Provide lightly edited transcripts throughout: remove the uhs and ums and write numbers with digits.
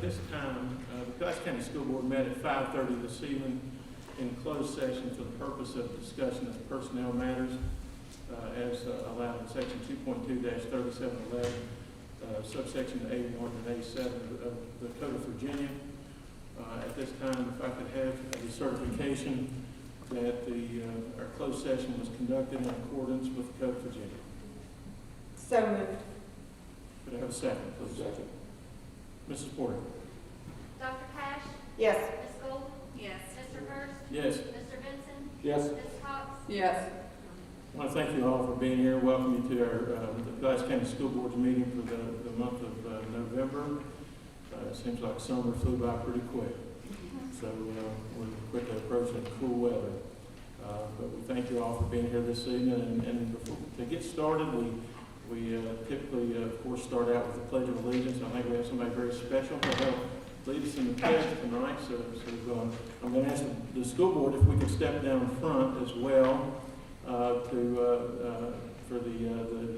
this time, the Pulaski County School Board met at 5:30 this evening in closed session for the purpose of discussion of personnel matters as allowed in section 2.2-3711, subsection A1 and A7 of the Code of Virginia. At this time, if I could have the certification that our closed session was conducted in accordance with the Code of Virginia. So moved. Could I have a second, please? Second. Mrs. Porter. Dr. Cash? Yes. Ms. Gold? Yes. Mr. Hurst? Yes. Mr. Benson? Yes. Ms. Cox? Yes. I want to thank you all for being here. Welcome you to our the Pulaski County School Board's meeting for the month of November. It seems like summer flew by pretty quick. So we're quickly approaching cool weather. But we thank you all for being here this evening. And before, to get started, we typically, of course, start out with the Pledge of Allegiance. I think we have somebody very special to help lead us in the pledge tonight. So I'm going to ask the school board if we could step down front as well for the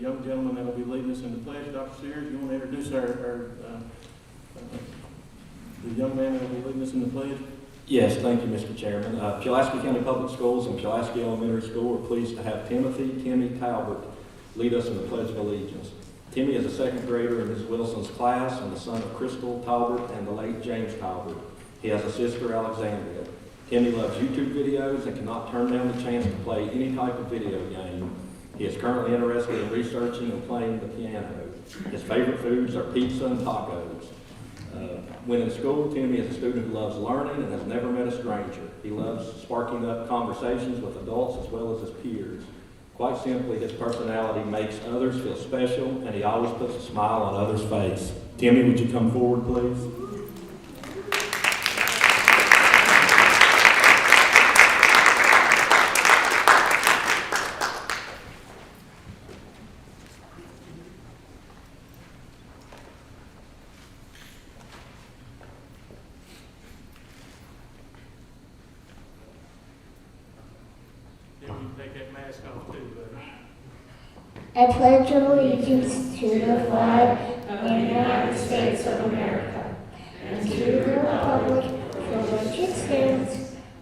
young gentleman that will be leading us in the pledge. Dr. Sears, you want to introduce the young man that will be leading us in the pledge? Yes, thank you, Mr. Chairman. Pulaski County Public Schools and Pulaski Elementary School are pleased to have Timmy Talbot lead us in the Pledge of Allegiance. Timmy is a second grader in Ms. Wilson's class and the son of Crystal Talbot and the late James Talbot. He has a sister, Alexandria. Timmy loves YouTube videos and cannot turn down the chance to play any type of video game. He is currently interested in researching and playing the piano. His favorite foods are pizza and tacos. When in school, Timmy is a student who loves learning and has never met a stranger. He loves sparking up conversations with adults as well as his peers. Quite simply, his personality makes others feel special, and he always puts a smile on others' face. Timmy, would you come forward, please? Take that mask off too, buddy. I pledge allegiance to the flag of the United States of America and to the republic for which it stands,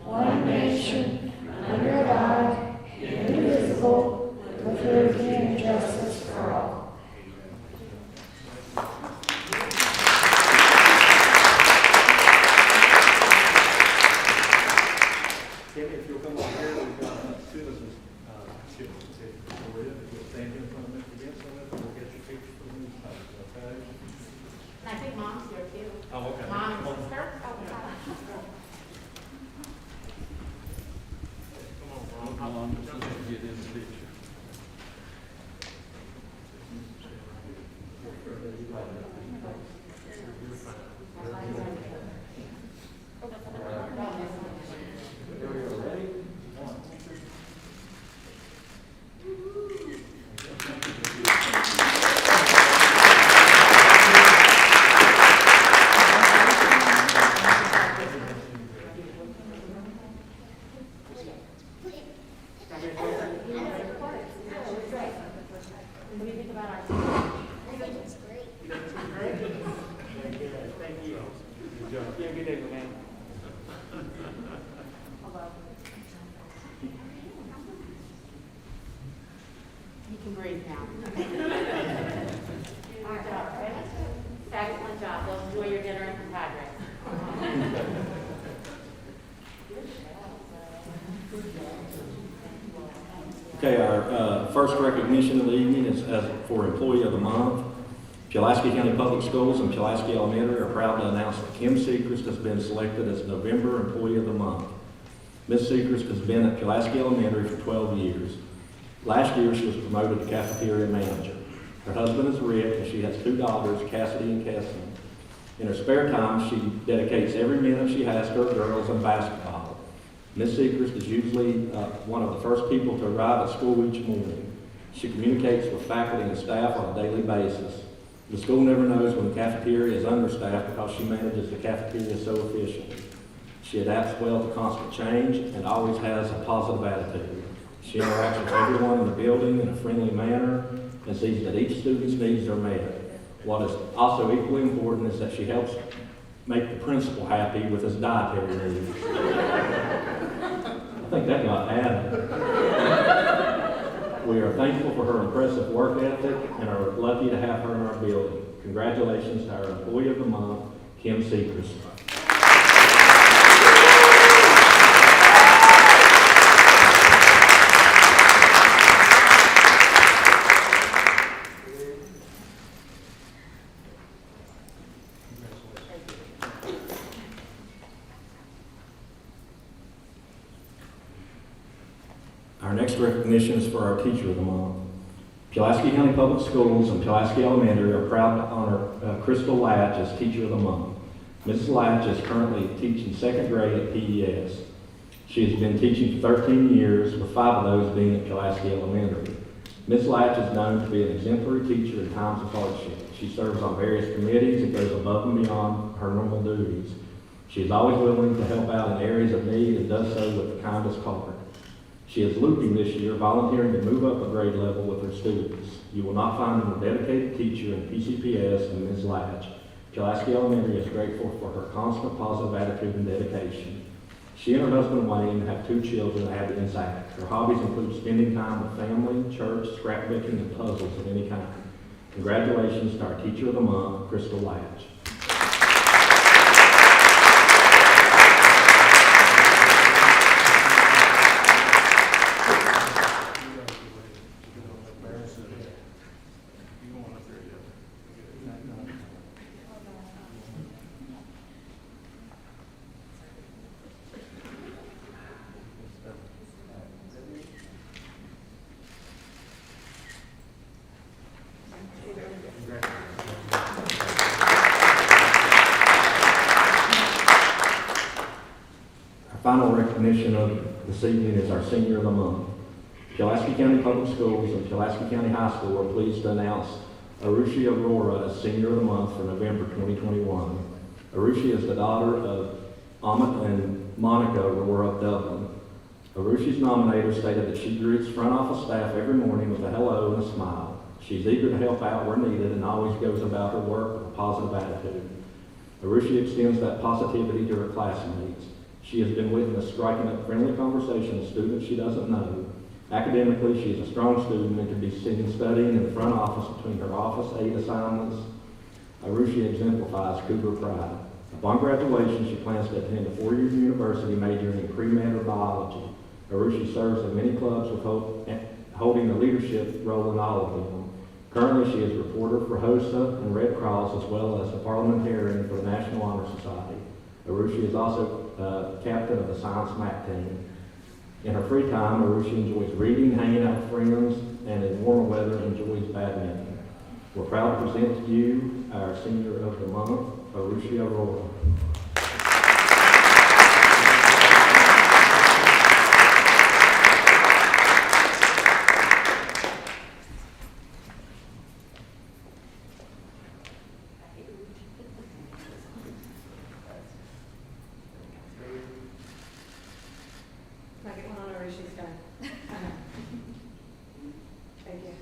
one nation, under God, indivisible, with liberty and justice for all. Timmy, if you'll come over here, we've got citizens certificate for you. If you'll stand in front of Mr. Benson, we'll get your picture for the newspaper, okay? And I think Mom's here too. Oh, okay. Mom and sister? Come on, Mom. Get in the picture. You can breathe now. All right, ready? Excellent job. Well, enjoy your dinner and progress. Okay, our first recognition of the evening is for Employee of the Month. Pulaski County Public Schools and Pulaski Elementary are proud to announce that Kim Sechrist has been selected as November Employee of the Month. Ms. Sechrist has been at Pulaski Elementary for 12 years. Last year, she was promoted to cafeteria manager. Her husband is Rick, and she has two daughters, Cassidy and Keston. In her spare time, she dedicates every minute she has to her girls and basketball. Ms. Sechrist is usually one of the first people to arrive at school each morning. She communicates with faculty and staff on a daily basis. The school never knows when the cafeteria is understaffed because she manages the cafeteria so efficiently. She adapts well to constant change and always has a positive attitude. She interacts with everyone in the building in a friendly manner and sees that each student's needs are met. What is also equally important is that she helps make the principal happy with his dietary needs. I think that got added. We are thankful for her impressive work ethic and are lucky to have her in our building. Congratulations to our Employee of the Month, Kim Seacrest. Our next recognition is for our Teacher of the Month. Pulaski County Public Schools and Pulaski Elementary are proud to honor Crystal Latch as Teacher of the Month. Mrs. Latch is currently teaching 2nd grade at PES. She has been teaching for 13 years, with 5 of those being at Pulaski Elementary. Ms. Latch is known to be an exemplary teacher in times of hardship. She serves on various committees and goes above and beyond her normal duties. She is always willing to help out in areas of need and does so with the kindest heart. She is looping this year, volunteering to move up a grade level with her students. You will not find a more dedicated teacher in PCPS than Ms. Latch. Pulaski Elementary is grateful for her constant positive attitude and dedication. She and her husband Wayne have 2 children, Abby and Zach. Her hobbies include spending time with family, church, scrapbooking, and puzzles of any kind. Congratulations to our Teacher of the Month, Crystal Latch. Final recognition of this evening is our Senior of the Month. Pulaski County Public Schools and Pulaski County High School are pleased to announce Arushi Aurora as Senior of the Month for November 2021. Arushi is the daughter of Amit and Monica Aurora of Dublin. Arushi's nominator stated that she greets front office staff every morning with a hello and a smile. She's eager to help out where needed and always goes about her work with a positive attitude. Arushi extends that positivity to her classmates. She has been witness striking up friendly conversation with students she doesn't know. Academically, she is a strong student and can be seen studying in the front office between her office aid assignments. Arushi exemplifies Cougar pride. Upon graduation, she plans to attend a 4-year university majoring in pre-med or biology. Arushi serves in many clubs with holding a leadership role in all of them. Currently, she is a reporter for HOSA and Red Cross, as well as a parliamentarian for the National Honor Society. Arushi is also captain of the Science MAC team. In her free time, Arushi enjoys reading, hanging out with friends, and in warmer weather enjoys badminton. We're proud to present to you our Senior of the Month, Arushi Aurora. Can I get one on Arushi's done? Thank you.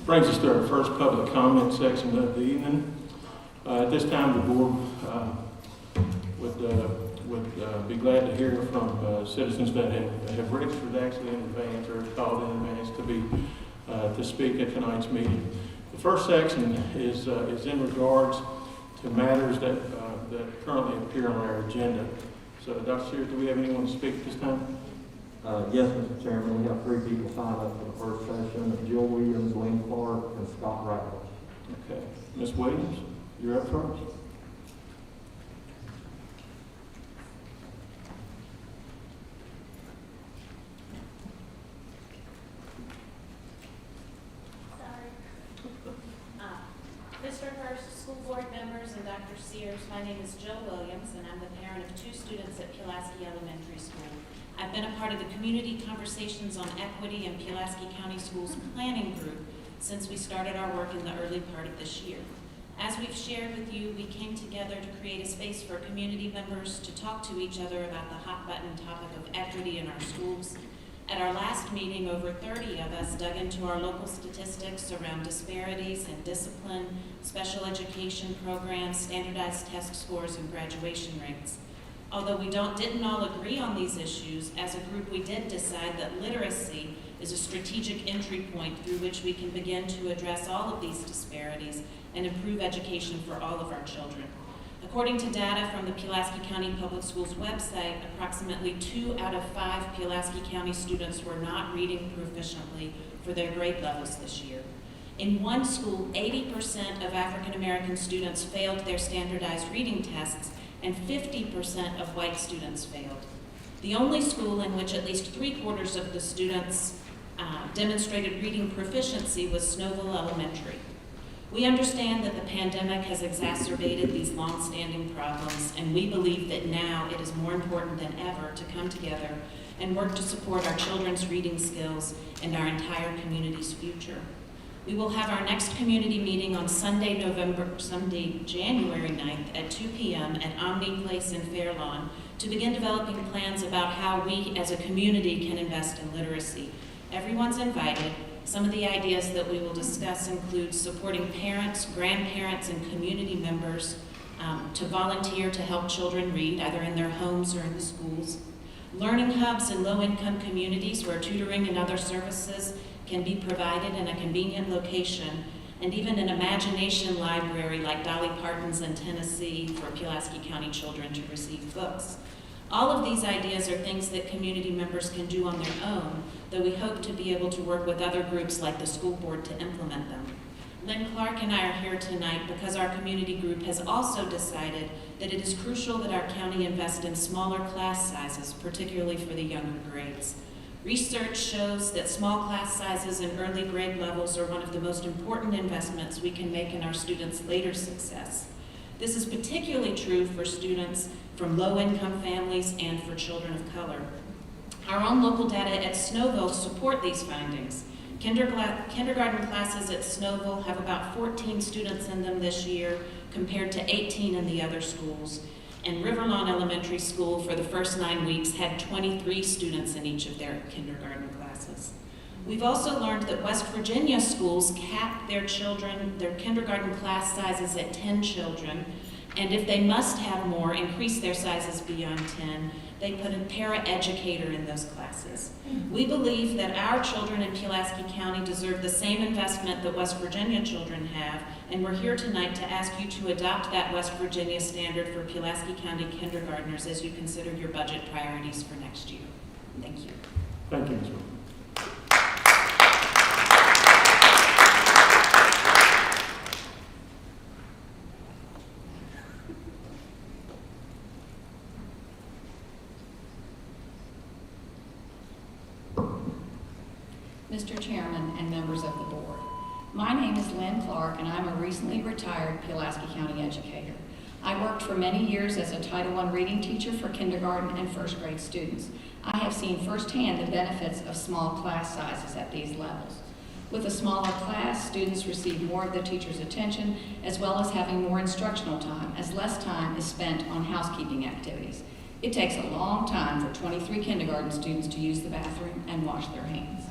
Brings us to our first public comment section of the evening. At this time, the board would be glad to hear from citizens that have registered actually in advance or called in advance to speak at tonight's meeting. The first section is in regards to matters that currently appear on our agenda. So, Dr. Shears, do we have anyone to speak at this time? Yes, Mr. Chairman, we have 3 people signed up for the first session, Jill Williams, Lynn Clark, and Scott Ratliff. Okay. Ms. Williams, you're up first. Mr. Hurst, school board members, and Dr. Sears, my name is Jill Williams, and I'm the parent of 2 students at Pulaski Elementary School. I've been a part of the Community Conversations on Equity and Pulaski County Schools Planning Group since we started our work in the early part of this year. As we've shared with you, we came together to create a space for community members to talk to each other about the hot-button topic of equity in our schools. At our last meeting, over 30 of us dug into our local statistics around disparities in discipline, special education programs, standardized test scores, and graduation rates. Although we didn't all agree on these issues, as a group we did decide that literacy is a strategic entry point through which we can begin to address all of these disparities and improve education for all of our children. According to data from the Pulaski County Public Schools website, approximately 2 out of 5 Pulaski County students were not reading proficiently for their grade levels this year. In one school, 80% of African American students failed their standardized reading tests, and 50% of white students failed. The only school in which at least 3/4 of the students demonstrated reading proficiency was Snowville Elementary. We understand that the pandemic has exacerbated these long-standing problems, and we believe that now it is more important than ever to come together and work to support our children's reading skills and our entire community's future. We will have our next community meeting on Sunday, January 9th at 2 p.m. at Omni Place in Fairlawn to begin developing plans about how we as a community can invest in literacy. Everyone's invited. Some of the ideas that we will discuss include supporting parents, grandparents, and community members to volunteer to help children read, either in their homes or in the schools. Learning hubs in low-income communities where tutoring and other services can be provided in a convenient location, and even an imagination library like Dolly Parton's in Tennessee for Pulaski County children to receive books. All of these ideas are things that community members can do on their own, though we hope to be able to work with other groups like the school board to implement them. Lynn Clark and I are here tonight because our community group has also decided that it is crucial that our county invest in smaller class sizes, particularly for the younger grades. Research shows that small class sizes and early grade levels are one of the most important investments we can make in our students' later success. This is particularly true for students from low-income families and for children of color. Our own local data at Snowville support these findings. Kindergarten classes at Snowville have about 14 students in them this year compared to 18 in the other schools. And Riverlawn Elementary School for the first 9 weeks had 23 students in each of their kindergarten classes. We've also learned that West Virginia schools cap their kindergarten class sizes at 10 children, and if they must have more, increase their sizes beyond 10, they put a para-educator in those classes. We believe that our children in Pulaski County deserve the same investment that West Virginia children have, and we're here tonight to ask you to adopt that West Virginia standard for Pulaski County kindergartners as you consider your budget priorities for next year. Thank you. Thank you, Ms. Williams. Mr. Chairman and members of the board. My name is Lynn Clark, and I'm a recently retired Pulaski County educator. I worked for many years as a Title I reading teacher for kindergarten and first grade students. I have seen firsthand the benefits of small class sizes at these levels. With a smaller class, students receive more of the teacher's attention, as well as having more instructional time, as less time is spent on housekeeping activities. It takes a long time for 23 kindergarten students to use the bathroom and wash their hands.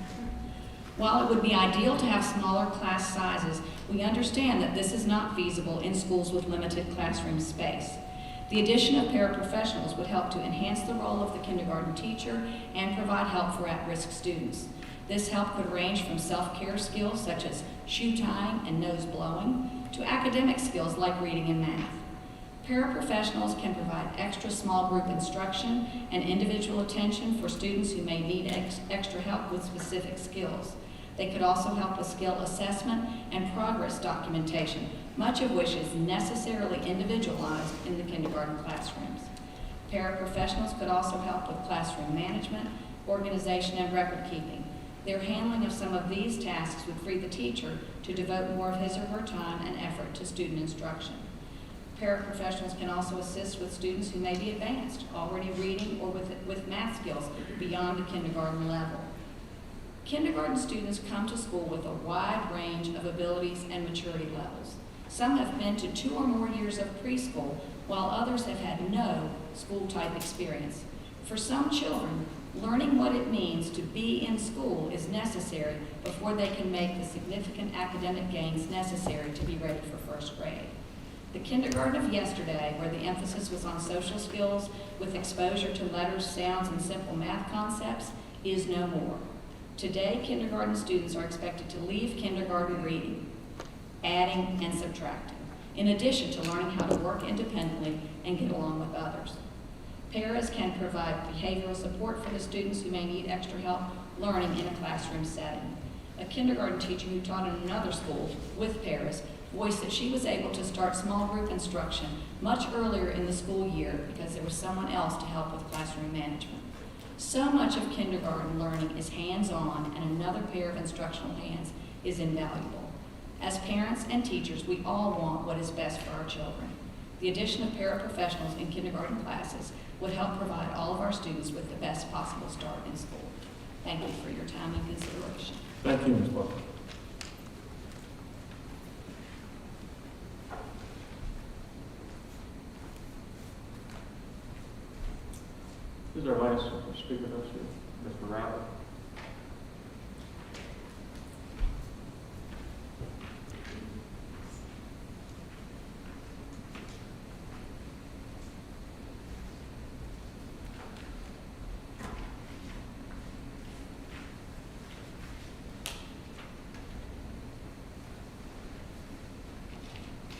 While it would be ideal to have smaller class sizes, we understand that this is not feasible in schools with limited classroom space. The addition of paraprofessionals would help to enhance the role of the kindergarten teacher and provide help for at-risk students. This help could range from self-care skills such as shoe tying and nose blowing to academic skills like reading and math. Paraprofessionals can provide extra small group instruction and individual attention for students who may need extra help with specific skills. They could also help with skill assessment and progress documentation, much of which is necessarily individualized in the kindergarten classrooms. Paraprofessionals could also help with classroom management, organization, and record keeping. Their handling of some of these tasks would free the teacher to devote more of his or her time and effort to student instruction. Paraprofessionals can also assist with students who may be advanced, already reading or with math skills beyond the kindergarten level. Kindergarten students come to school with a wide range of abilities and maturity levels. Some have been to 2 or more years of preschool, while others have had no school-type experience. For some children, learning what it means to be in school is necessary before they can make the significant academic gains necessary to be ready for first grade. The kindergarten of yesterday, where the emphasis was on social skills with exposure to letters, sounds, and simple math concepts, is no more. Today, kindergarten students are expected to leave kindergarten reading, adding, and subtracting, in addition to learning how to work independently and get along with others. Paras can provide behavioral support for the students who may need extra help learning in a classroom setting. A kindergarten teacher who taught in another school with paras voiced that she was able to start small group instruction much earlier in the school year because there was someone else to help with classroom management. So much of kindergarten learning is hands-on, and another pair of instructional hands is invaluable. As parents and teachers, we all want what is best for our children. The addition of paraprofessionals in kindergarten classes would help provide all of our students with the best possible start in school. Thank you for your time and consideration. Thank you, Ms. Parker. This is our last speaker, Mr. Rabbit.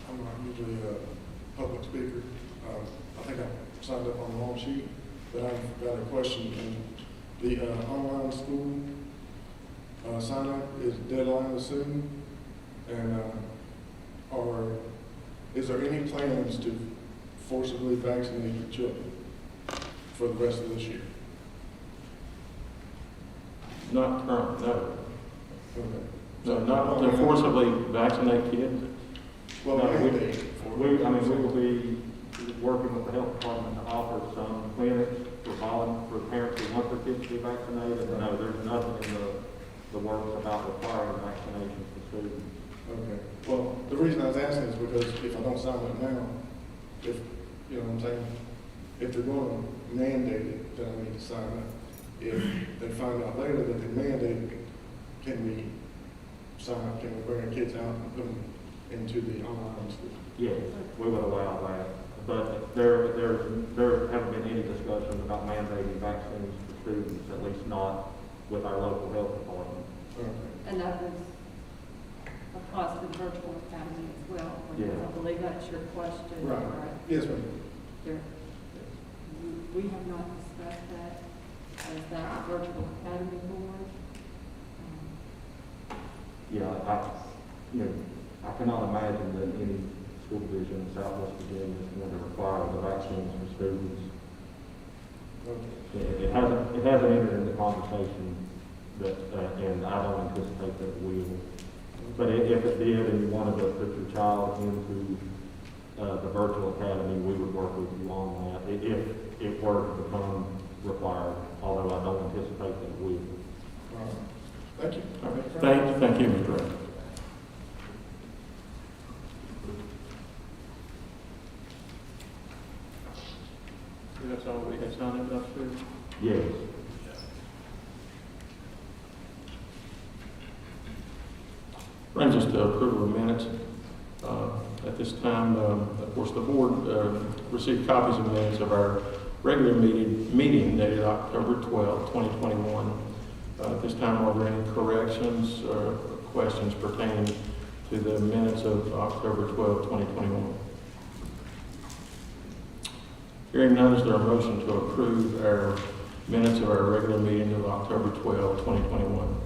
I'm not usually a public speaker. I think I signed up on the wrong sheet, but I've got a question. The online school sign up is deadline is soon, and is there any plans to forcibly vaccinate your children for the rest of this year? Not current, no. Okay. No, not to forcibly vaccinate kids. Well, No, mandate We will be working with the health department to offer some clinics for parents who want their kids to be vaccinated. No, there's nothing in the works about requiring vaccinations for students. Okay. Well, the reason I was asking is because if I don't sign up now, if, you know what I'm saying, if they're going to mandate it, then I need to sign up. If they find out later that they mandate it, can we sign up, can we bring our kids out and put them into the online school? Yes, we would allow that. But there haven't been any discussions about mandating vaccines for students, at least not with our local health department. Okay. And that was across the virtual academy as well. Yeah. I believe that's your question. Right. Yes, ma'am. There- We have not discussed that as that virtual academy board. I cannot imagine that any school division in Southwest Virginia is going to require the vaccines for students. Okay. It hasn't entered into conversation, and I don't anticipate that it will. But if it did, and you wanted to put your child into the virtual academy, we would work with you on that. If it were to become required, although I don't anticipate that it will. All right. Thank you. All right. Thank you, Mr. Rabbit. That's all we have signed up upstairs? Yes. Brings us to approval of minutes. At this time, of course, the board received copies of minutes of our regular meeting dated October 12, 2021. At this time, are there any corrections or questions pertaining to the minutes of October 12, 2021? Hearing none, is there a motion to approve our minutes of our regular meeting of October 12, 2021?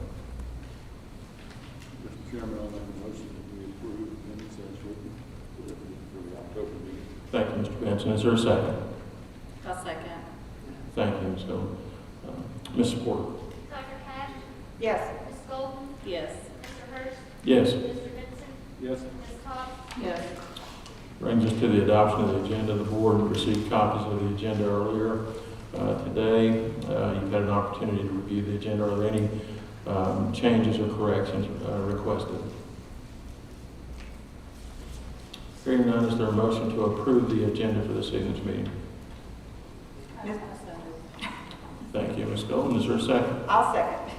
Mr. Chairman, I'll make a motion that we approve the minutes as written for the October meeting. Thank you, Mr. Benson. Is there a second? I'll second. Thank you, Ms. Golden. Ms. Porter? Dr. Cash? Yes. Ms. Golden? Yes. Mr. Hurst? Yes. Mr. Benson? Yes. Ms. Cox? Yes. Brings us to the adoption of the agenda. The board received copies of the agenda earlier today. You've had an opportunity to review the agenda. Are there any changes or corrections requested? Hearing none, is there a motion to approve the agenda for this evening's meeting? Thank you, Ms. Golden. Is there a second? I'll second.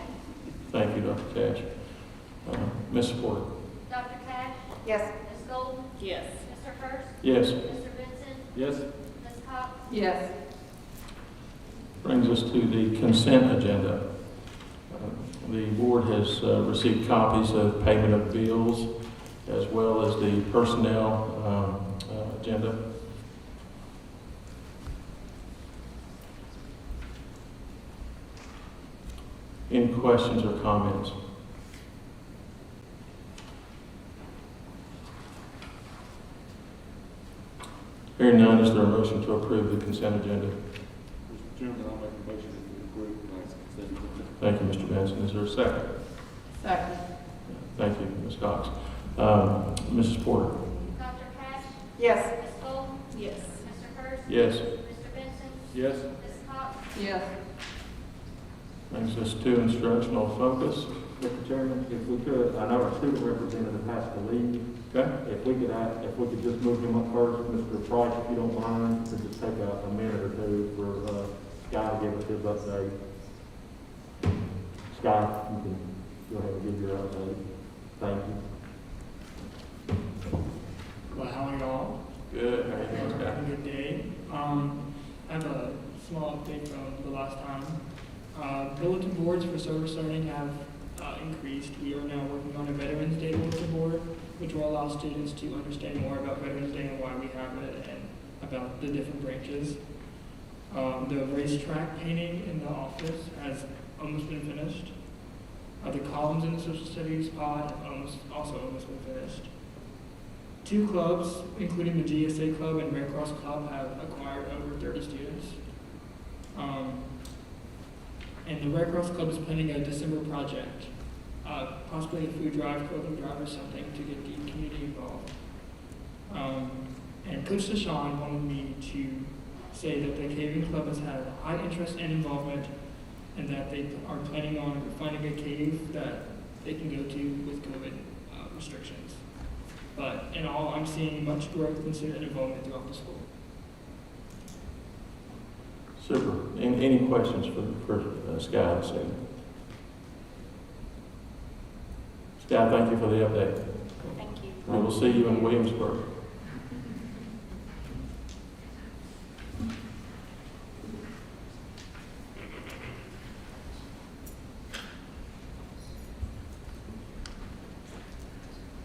Thank you, Dr. Cash. Ms. Porter? Dr. Cash? Yes. Ms. Golden? Yes. Mr. Hurst? Yes. Mr. Benson? Yes. Ms. Cox? Yes. Brings us to the consent agenda. The board has received copies of payment of bills as well as the personnel agenda. Any questions or comments? Hearing none, is there a motion to approve the consent agenda? Mr. Chairman, I'll make a motion that we approve tonight's consent agenda. Thank you, Mr. Benson. Is there a second? Second. Thank you, Ms. Cox. Mrs. Porter? Dr. Cash? Yes. Ms. Golden? Yes. Mr. Hurst? Yes. Mr. Benson? Yes. Ms. Cox? Yes. Brings us to instructional focus. Mr. Chairman, if we could, I know our student representative has to leave. Okay? If we could just move him up first, Mr. Price, if you don't mind, to just take a minute or two for Sky to give us his update. Sky, you can go ahead and give your update. Thank you. Well, how are y'all? Good. How are you doing, Have Scott? a good day. I have a small update from the last time. Bulletin boards for service learning have increased. We are now working on a Veterans Day bulletin board, which will allow students to understand more about Veterans Day and why we have it and about the different branches. The racetrack painting in the office has almost been finished. The columns in the social studies pod have also almost been finished. 2 clubs, including the GSA Club and Red Cross Club, have acquired over 30 students. And the Red Cross Club is planning a December project, possibly a food drive, clothing drive, or something to get the community involved. And Coach Deshawn wanted me to say that the Caving Club has had high interest and involvement, and that they are planning on finding a cave that they can go to with COVID restrictions. But in all, I'm seeing much growth and student involvement throughout the school. Super. Any questions for Sky this evening? Sky, thank you for the update. Thank you. We will see you in Williamsburg.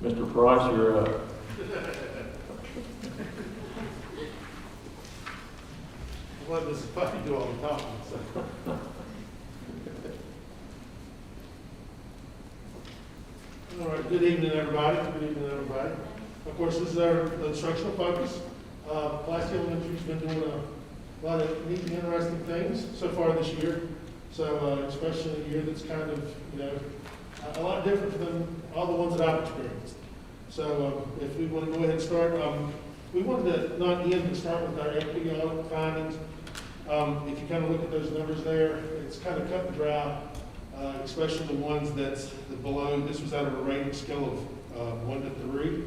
Mr. Price, you're up. Well, this is puppy do all the talking, so. All right, good evening, everybody. Good evening, everybody. Of course, this is our instructional focus. Pulaski Elementary's been doing a lot of neat and interesting things so far this year. So, especially a year that's kind of, a lot different than all the ones that I've experienced. So, if we want to go ahead and start, we wanted to not end, but start with our equity audit findings. If you kind of look at those numbers there, it's kind of cut and dry, especially the ones that's below. This was out of a rating scale of 1 to 3.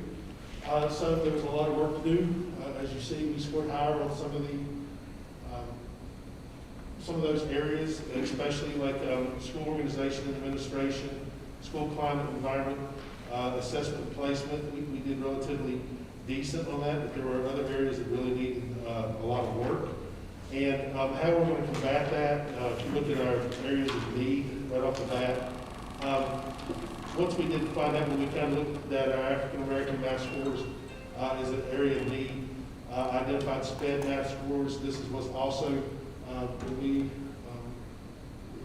So there was a lot of work to do. As you see, we scored higher on some of those areas, especially like school organization and administration, school climate and environment, assessment and placement. We did relatively decent on that, but there were other areas that really needed a lot of work. And how we're going to combat that, if you look at our areas of need right off the bat, once we did find out, when we kind of looked at our African American math scores as an area of need, identified SPED math scores. This is what's also, when we,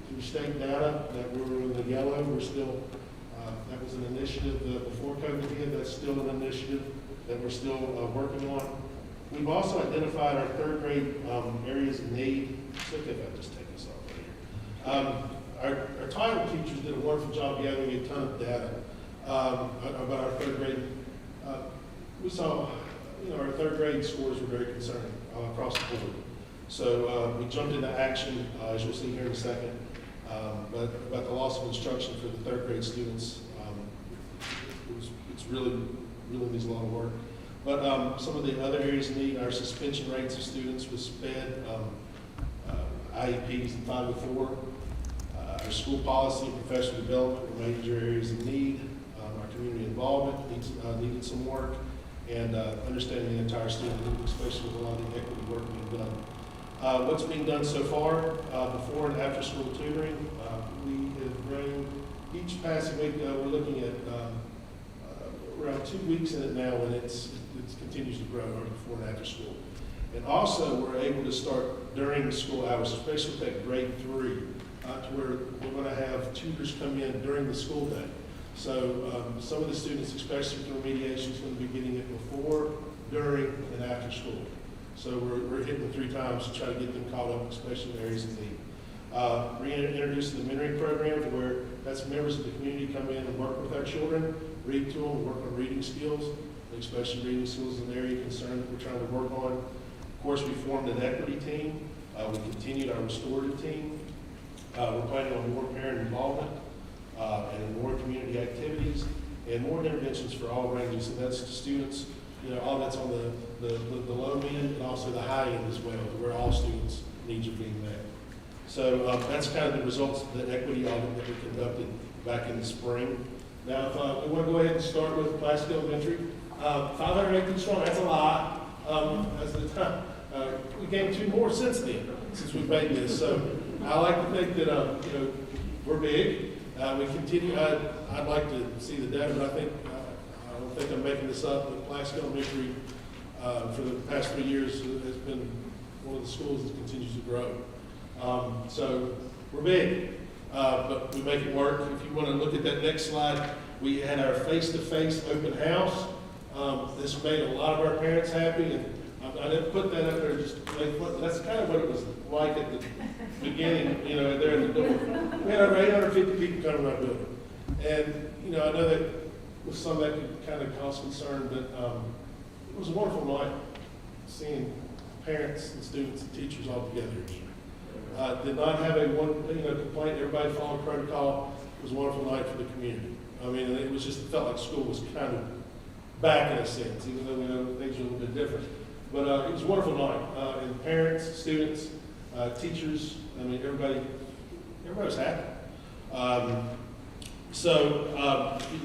through state data, that we were in the yellow, we're still, that was an initiative before COVID hit. That's still an initiative that we're still working on. We've also identified our third grade areas of need. It's okay if I just take this off right here. Our title teachers did a wonderful job gathering a ton of data about our third grade. We saw, our third grade scores were very concerning across the board. So we jumped into action, as you'll see here in a second. But about the loss of instruction for the third grade students, it's really needs a lot of work. But some of the other areas of need, our suspension rates of students with SPED, IEPs and 504, our school policy and professional development were major areas of need. Our community involvement needed some work, and understanding the entire student group, especially with a lot of the equity work being done. What's being done so far, before and after school tutoring, we have grown each passing week. We're looking at around 2 weeks in it now, and it continues to grow before and after school. And also, we're able to start during the school hours, especially at grade 3, to where we're going to have tutors come in during the school day. So some of the students, especially with remediation, is going to be getting it before, during, and after school. So we're hitting 3 times to try to get them caught up, especially in areas of need. Reintroducing the mentoring program, to where that's members of the community come in and work with our children, read to them, work on reading skills, especially reading skills is an area of concern that we're trying to work on. Of course, we formed an equity team. We continued our restorative team. We're planning on more parent involvement and more community activities and more interventions for all ranges. And that's students, all that's on the low end and also the high end as well, where all students' needs are being met. So that's kind of the results of the equity audit that we conducted back in the spring. Now, if we want to go ahead and start with Pulaski Elementary, 518 strong, that's a lot. We gained 2 more since then, since we made this. So I like to think that, we're big. We continue, I'd like to see the data, but I don't think I'm making this up, but Pulaski Elementary, for the past 3 years, has been one of the schools that continues to grow. So we're big, but we make it work. If you want to look at that next slide, we had our face-to-face open house. This made a lot of our parents happy, and I didn't put that up there just to make fun. That's kind of what it was like at the beginning, there in the door. We had over 850 people coming to our building. And, I know that with some that could kind of cause concern, but it was a wonderful night seeing parents and students and teachers all together. Did not have a complaint. Everybody followed protocol. It was a wonderful night for the community. I mean, it was just, it felt like school was kind of back in a sense, even though we know things are a little bit different. But it was a wonderful night. And parents, students, teachers, I mean, everybody was happy.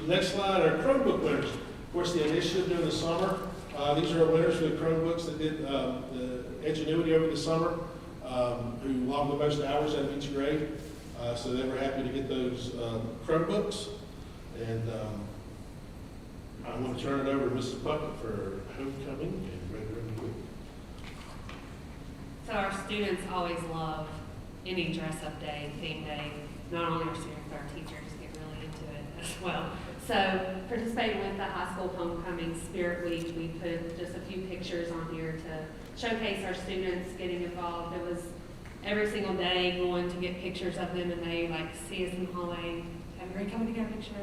Next slide, our Chromebook winners. Of course, the initiative during the summer. These are our winners for the Chromebooks that did the ingenuity over the summer, who logged the most hours out of each grade. So they were happy to get those Chromebooks. And I'm going to turn it over to Mrs. Puckett for homecoming and graduating week. So our students always love any dress-up day, theme day. Not only our students, but our teachers get really into it as well. So participating with the high school homecoming spirit week, we put just a few pictures on here to showcase our students getting involved. It was every single day going to get pictures of them, and they see us in the hallway, have a great coming to get a picture.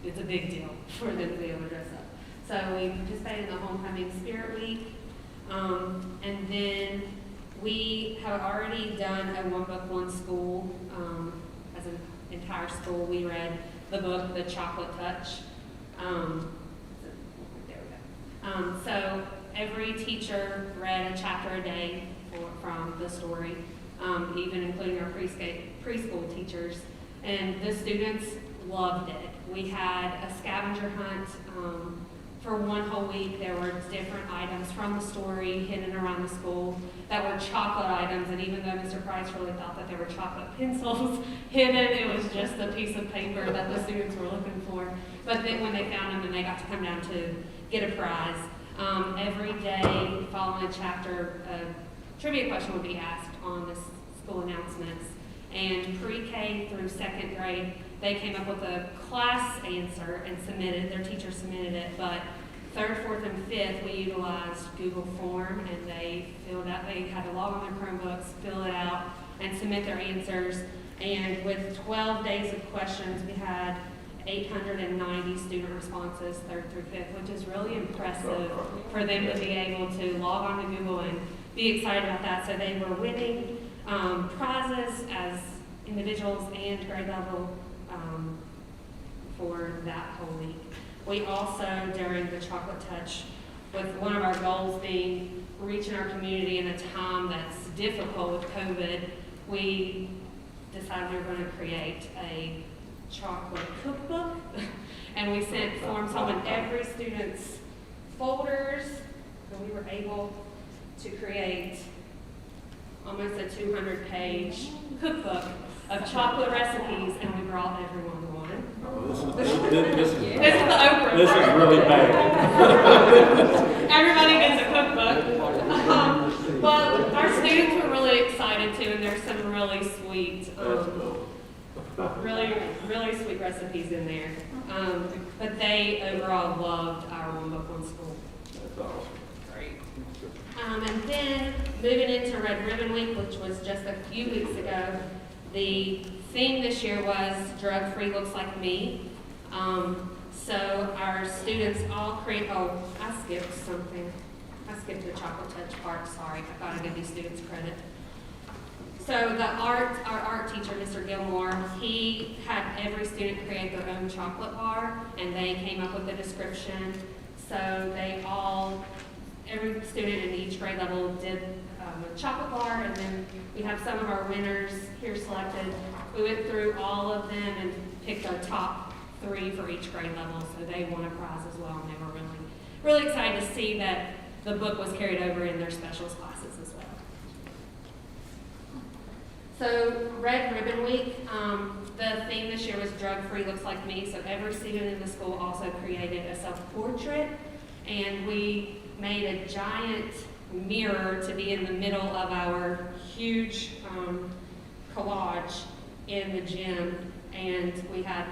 It's a big deal for them to be able to dress up. So we participated in the homecoming spirit week, and then we have already done a One Book, One School. As an entire school, we read the book, The Chocolate Touch. There we go. So every teacher read a chapter a day from the story, even including our preschool teachers. And the students loved it. We had a scavenger hunt for one whole week. There were different items from the story hidden around the school that were chocolate items, and even though Mr. Price really thought that there were chocolate pencils hidden, it was just a piece of paper that the students were looking for. But then when they found them and they got to come down to get a prize, Every day following a chapter, a trivia question would be asked on the school announcements. And pre-K through second grade, they came up with a class answer and submitted, their teacher submitted it, but third, fourth, and fifth, we utilized Google Form, and they filled out, they had to log on their Chromebooks, fill it out, and submit their answers. And with 12 days of questions, we had 890 student responses, third through fifth, which is really impressive for them to be able to log on to Google and be excited about that. So they were winning prizes as individuals and grade level for that whole week. We also, during the Chocolate Touch, with one of our goals being reaching our community in a time that's difficult with COVID, we decided we were going to create a chocolate cookbook. And we sent forms home in every student's folders, and we were able to create almost a 200-page cookbook of chocolate recipes, and we brought everyone one. This is This is the Oprah. This is really bad. Everybody gets a cookbook. But our students were really excited too, and there's some really sweet, really sweet recipes in there. But they overall loved our One Book, One School. That's awesome. Great. And then moving into Red Ribbon Week, which was just a few weeks ago, the theme this year was Drug Free Looks Like Me. So our students all create, oh, I skipped something. I skipped the Chocolate Touch part, sorry. I gotta give these students credit. So our art teacher, Mr. Gilmore, he had every student create their own chocolate bar, and they came up with a description. So they all, every student in each grade level did a chocolate bar, and then we have some of our winners here selected. We went through all of them and picked our top 3 for each grade level, so they won a prize as well, and they were really excited to see that the book was carried over in their specials classes as well. So Red Ribbon Week, the theme this year was Drug Free Looks Like Me, so every student in the school also created a self-portrait, and we made a giant mirror to be in the middle of our huge collage in the gym, and we had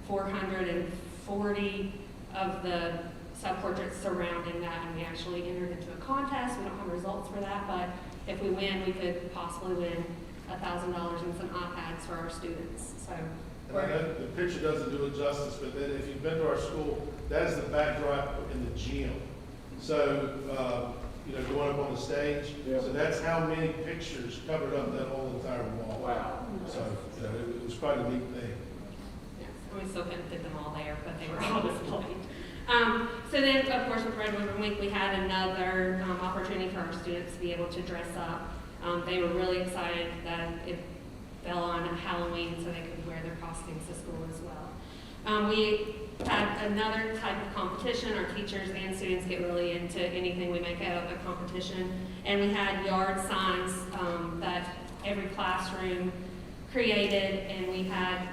440 of the self-portraits surrounding that, and we actually entered into a contest. We don't have results for that, but if we win, we could possibly win $1,000 and some iPads for our students. So And I know the picture doesn't do it justice, but then if you've been to our school, that is the backdrop in the gym. So, going up on the stage. Yeah. So that's how many pictures covered up that whole entire wall. Wow. So, it was quite a neat thing. yes, and we still couldn't fit them all there, but they were all displayed. So then, of course, with Red Ribbon Week, we had another opportunity for our students to be able to dress up. They were really excited that it fell on Halloween, so they could wear their costumes to school as well. We had another type of competition. Our teachers and students get really into anything we make a competition. And we had yard signs that every classroom created, and we had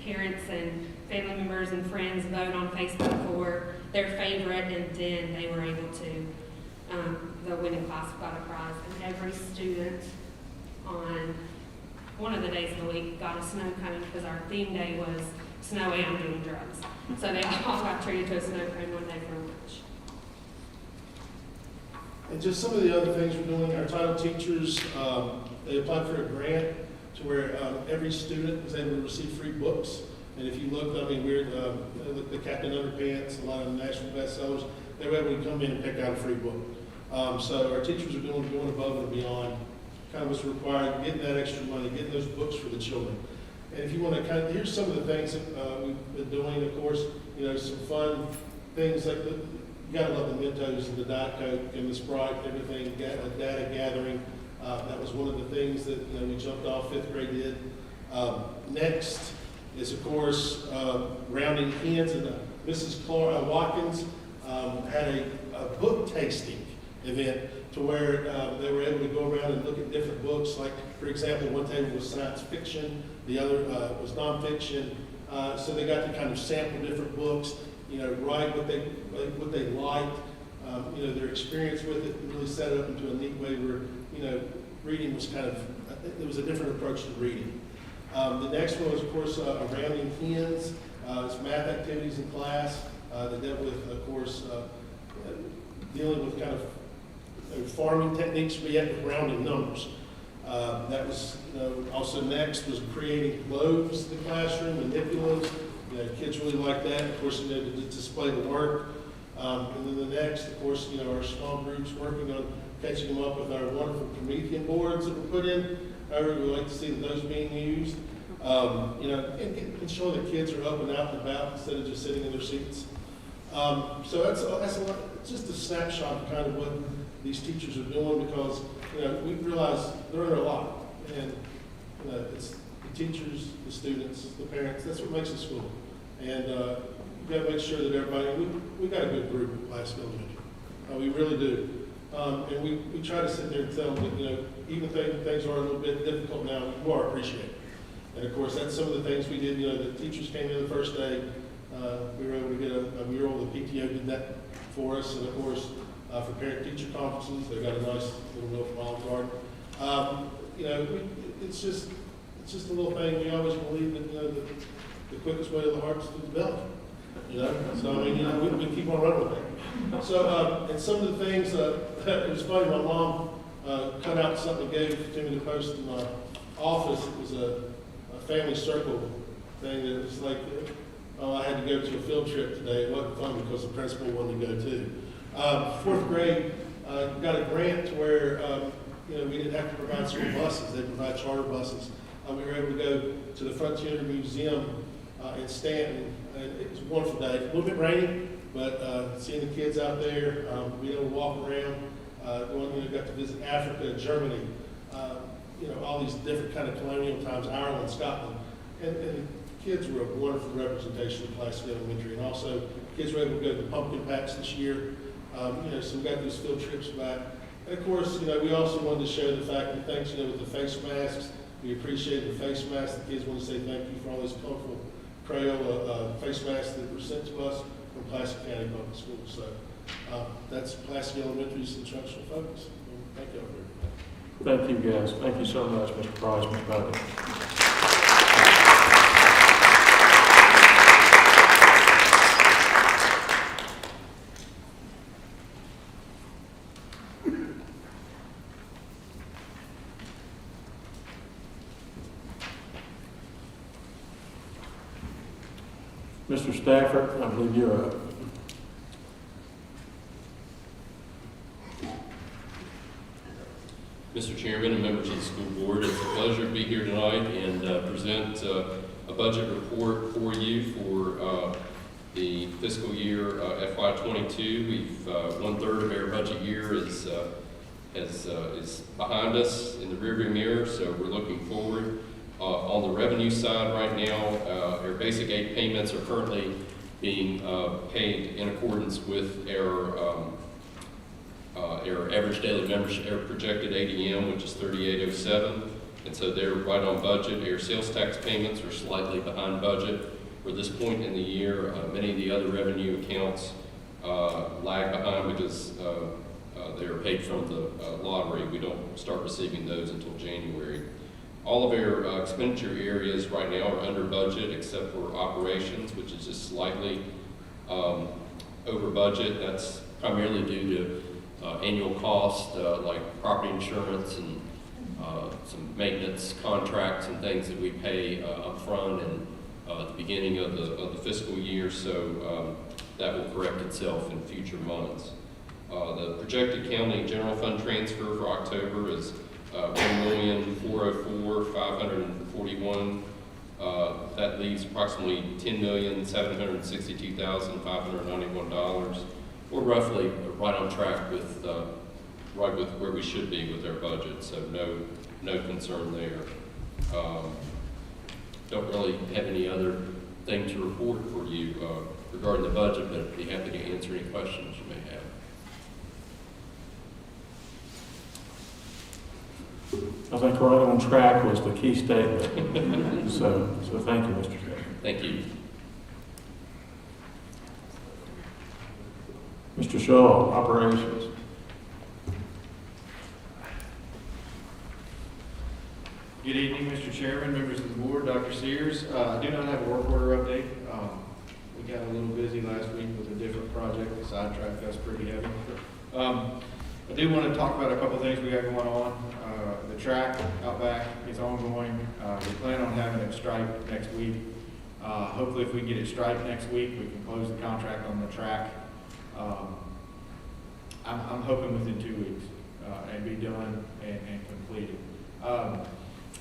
parents and family members and friends vote on Facebook for their favorite, and then they were able to, the winning class got a prize. And every student on one of the days of the week got a snow cone, because our theme day was snow and doing drugs. So they all got treated to a snow cone one day for lunch. And just some of the other things we're doing, our title teachers, they applied for a grant to where every student was able to receive free books. And if you look, I mean, we're the Captain Underpants, a lot of the national bestsellers, they were able to come in and pick out a free book. So our teachers are going above and beyond kind of what's required, getting that extra money, getting those books for the children. And if you want to here's some of the things that we've been doing, of course, some fun things like you gotta love the Mentos and the Diet Coke and the Sprite, everything, data gathering. That was one of the things that we jumped off, 5th grade did. Next is, of course, rounding ends, and Mrs. Watkins had a book tasting event to where they were able to go around and look at different books. Like, for example, one table was science fiction, the other was nonfiction. So they got to kind of sample different books, write what they liked. their experience with it really set it up into a neat way where, reading was kind of, it was a different approach to reading. The next one was, of course, rounding hens. It's math activities in class that dealt with, of course, dealing with kind of farming techniques, but yet with rounding numbers. That was, also next was creating globes in the classroom, manipulas. Kids really like that, of course, to display the work. And then the next, of course, our small groups working on catching them up with our wonderful Promethean boards that were put in. However, we like to see those being used. And showing that kids are up and out and about instead of just sitting in their seats. So that's a lot, it's just a snapshot of kind of what these teachers are doing because, we realize they're under a lot. And, it's the teachers, the students, the parents, that's what makes a school. And you've got to make sure that everybody, we've got a good group at Pulaski Elementary. We really do. And we try to sit there and tell them that, even though things are a little bit difficult now, you are appreciated. And of course, that's some of the things we did. The teachers came in the first day. We were able to get a mural. The PTO did that for us. And of course, for parent-teacher conferences, they got a nice little mural from Olive Garden. It's just a little thing. We always believe that the quickest way to the heart is through the belly. So I mean, we keep on running with that. So and some of the things, it was funny. My mom cut out something and gave to me to post in my office. It was a family circle thing that was like, I had to go to a field trip today. It wasn't fun because the principal wanted to go too. Fourth grade got a grant to where we didn't have to provide school buses. They provide charter buses. We were able to go to the Frontier Museum in Stanton, and it was a wonderful day. A little bit rainy, but seeing the kids out there, being able to walk around, got to visit Africa, Germany, all these different kind of colonial times, Ireland, Scotland, and kids were a wonderful representation of Pulaski Elementary. And also, kids were able to go to the pumpkin patch this year. So we got these field trips back. And of course, we also wanted to show the fact that thanks, with the face masks, we appreciate the face masks. The kids want to say thank you for all these colorful Crayola face masks that were sent to us from Pulaski County Public Schools. So that's Pulaski Elementary's instructional focus. Thank you all very much. Thank you, guys. Thank you so much, Mr. Price, Mr. Bowden. Mr. Stafford, I believe you're up. Mr. Chairman and members of the school board, it's a pleasure to be here tonight and present a budget report for you for the fiscal year FY22. We've 1/3 of our budget year is behind us in the rearview mirror, so we're looking forward. On the revenue side right now, our basic aid payments are currently being paid in accordance with our average daily membership, our projected ADM, which is 3807, and so they're right on budget. Our sales tax payments are slightly behind budget. For this point in the year, many of the other revenue accounts lag behind because they are paid from the lottery. We don't start receiving those until January. All of our expenditure areas right now are under budget except for operations, which is just slightly over budget. That's primarily due to annual costs like property insurance and some maintenance contracts and things that we pay up front and at the beginning of the fiscal year, so that will correct itself in future months. The projected county general fund transfer for October is $1,404,541. That leaves approximately $10,762,591, or roughly right on track with where we should be with our budget. So no concern there. Don't really have any other thing to report for you regarding the budget, but I'd be happy to answer any questions you may have. I think right on track was the key statement. so thank you, Mr. Stafford. Thank you. Mr. Shaw, operations. Good evening, Mr. Chairman, members of the board, Dr. Sears. I do not have a work order update. We got a little busy last week with a different project that sidetracked us pretty heavy. I do want to talk about a couple things we got going on. The track out back is ongoing. We plan on having it striped next week. Hopefully if we get it striped next week, we can close the contract on the track. I'm hoping within 2 weeks and be done and completed.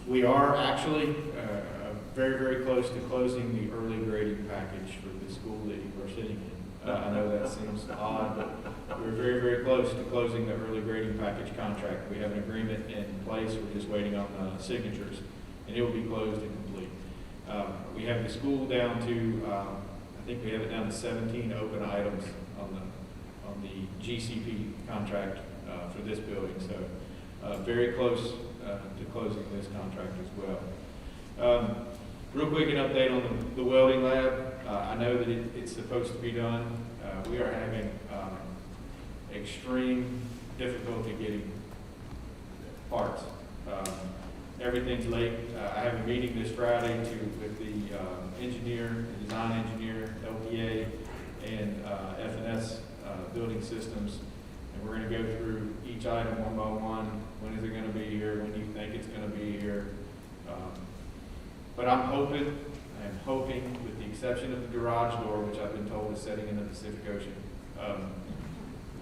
We are actually very, very close to closing the early grading package for the school that you are sitting in. I know that seems odd, but we're very, very close to closing the early grading package contract. We have an agreement in place. We're just waiting on the signatures, and it will be closed and complete. We have the school down to, I think we have it down to 17 open items on the GCP contract for this building. So very close to closing this contract as well. Real quick, an update on the Welding Lab. I know that it's supposed to be done. We are having extreme difficulty getting parts. Everything's late. I have a meeting this Friday with the engineer, the design engineer, LPA, and FNS Building Systems. And we're going to go through each item one by one. When is it going to be here? When do you think it's going to be here? But I'm hoping, with the exception of the garage door, which I've been told is setting in the Pacific Ocean,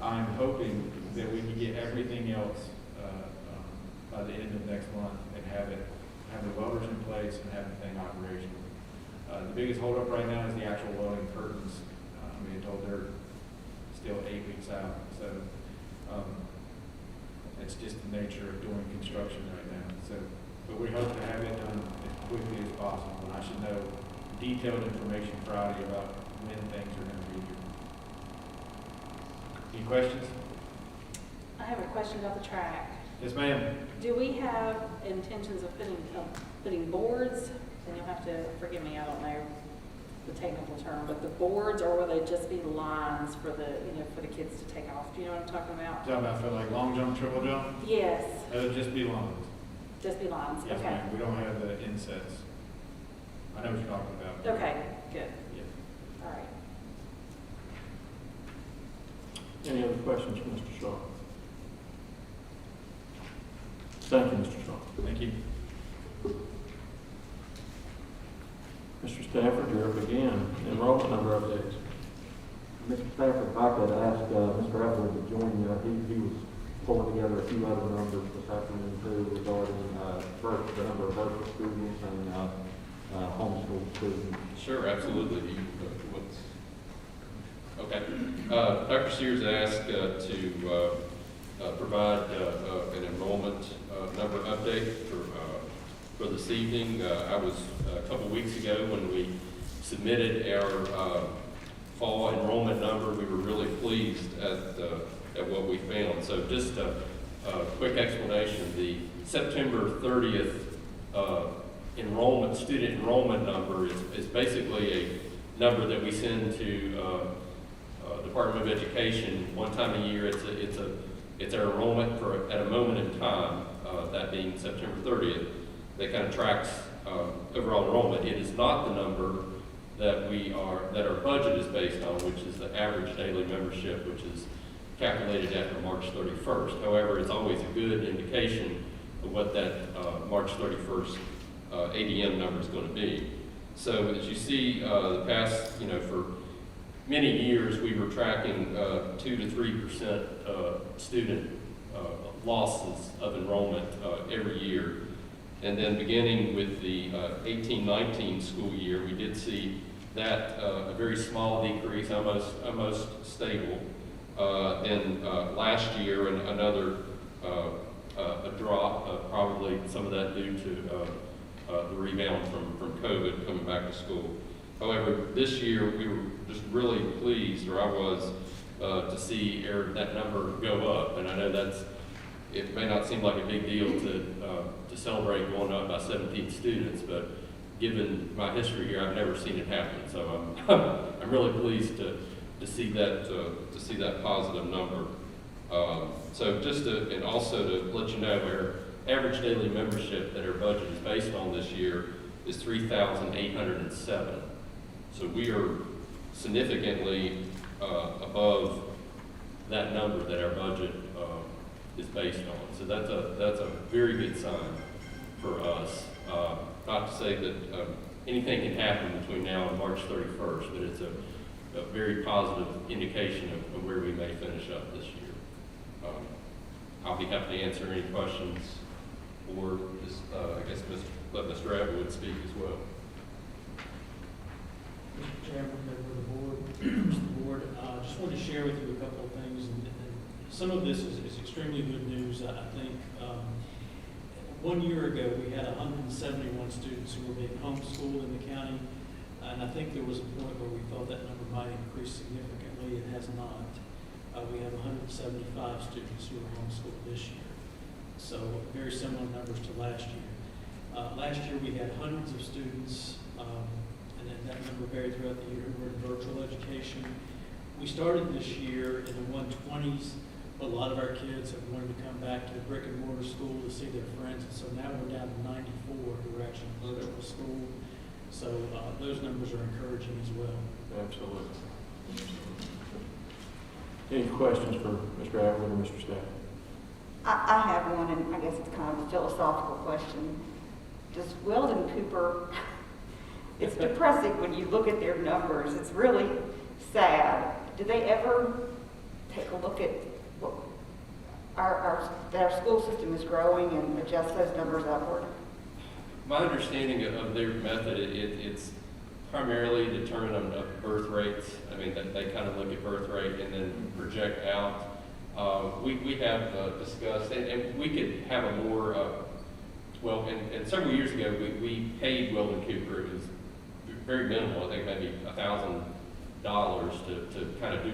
I'm hoping that we can get everything else by the end of next month and have the welders in place and have the thing operational. The biggest holdup right now is the actual welding curtains. I'm being told they're still 8 weeks out. So it's just the nature of doing construction right now. So, but we hope to have it done as quickly as possible. And I should know detailed information Friday about when things are going to be here. Any questions? I have a question about the track. Yes, ma'am. Do we have intentions of putting boards, and you'll have to forgive me, I don't know the technical term, but the boards, or will they just be lines for the kids to take off? Do you know what I'm talking about? Talking about for like long jump, triple jump? Yes. It'll just be lines. Just be lines, Yes, okay. ma'am. We don't have the insets. I know what you're talking about. Okay, good. Yeah. All right. Any other questions for Mr. Shaw? Thank you, Mr. Shaw. Thank you. Mr. Stafford, you're up again. Enrollment number updates. Mr. Stafford, if I could ask Mr. Evelyn to join you. He was pulling together a few other numbers this afternoon too regarding the number of virtual students and homeschool students. Sure, absolutely. Okay. Dr. Sears asked to provide an enrollment number update for this evening. I was a couple weeks ago when we submitted our fall enrollment number. We were really pleased at what we found. So just a quick explanation. The September 30th student enrollment number is basically a number that we send to Department of Education one time a year. It's our enrollment at a moment in time, that being September 30th, that kind of tracks overall enrollment. It is not the number that our budget is based on, which is the average daily membership, which is calculated after March 31st. However, it's always a good indication of what that March 31st ADM number is going to be. So as you see, the past, for many years, we were tracking 2 to 3% student losses of enrollment every year. And then beginning with the 18-19 school year, we did see that a very small decrease, almost stable. Then last year, another a drop, probably some of that due to the rebound from COVID coming back to school. However, this year we were just really pleased, or I was, to see that number go up. And I know it may not seem like a big deal to celebrate going up by 17 students, but given my history here, I've never seen it happen. So I'm really pleased to see that positive number. So just to, and also to let you know, our average daily membership that our budget is based on this year is 3,807. So we are significantly above that number that our budget is based on. So that's a very good sign for us. Not to say that anything can happen between now and March 31st, but it's a very positive indication of where we may finish up this year. I'll be happy to answer any questions, or just, I guess, let Mr. Atwood speak as well. Mr. Chairman, member of the board, Mr. Board, just wanted to share with you a couple of things, and some of this is extremely good news. I think 1 year ago, we had 171 students who were being homeschooled in the county, and I think there was a point where we thought that number might increase significantly. It has not. We have 175 students who are homeschooled this year, so very similar numbers to last year. Last year, we had hundreds of students, and then that number varied throughout the year, who were in virtual education. We started this year in the 120s, but a lot of our kids have wanted to come back to the brick and mortar school to see their friends, and so now we're down to 94 who are actually in virtual school. So those numbers are encouraging as well. Absolutely. Any questions for Mr. Atwood or Mr. Staff? I have one, and I guess it's kind of a philosophical question. Does Weldon Cooper, it's depressing when you look at their numbers. It's really sad. Do they ever take a look at what that our school system is growing and adjust those numbers upward? My understanding of their method, it's primarily determined on birth rates. I mean, they kind of look at birth rate and then project out. We have discussed, and we could have a more, and several years ago, we paid Weldon Cooper. It was very minimal, I think maybe $1,000 to kind of do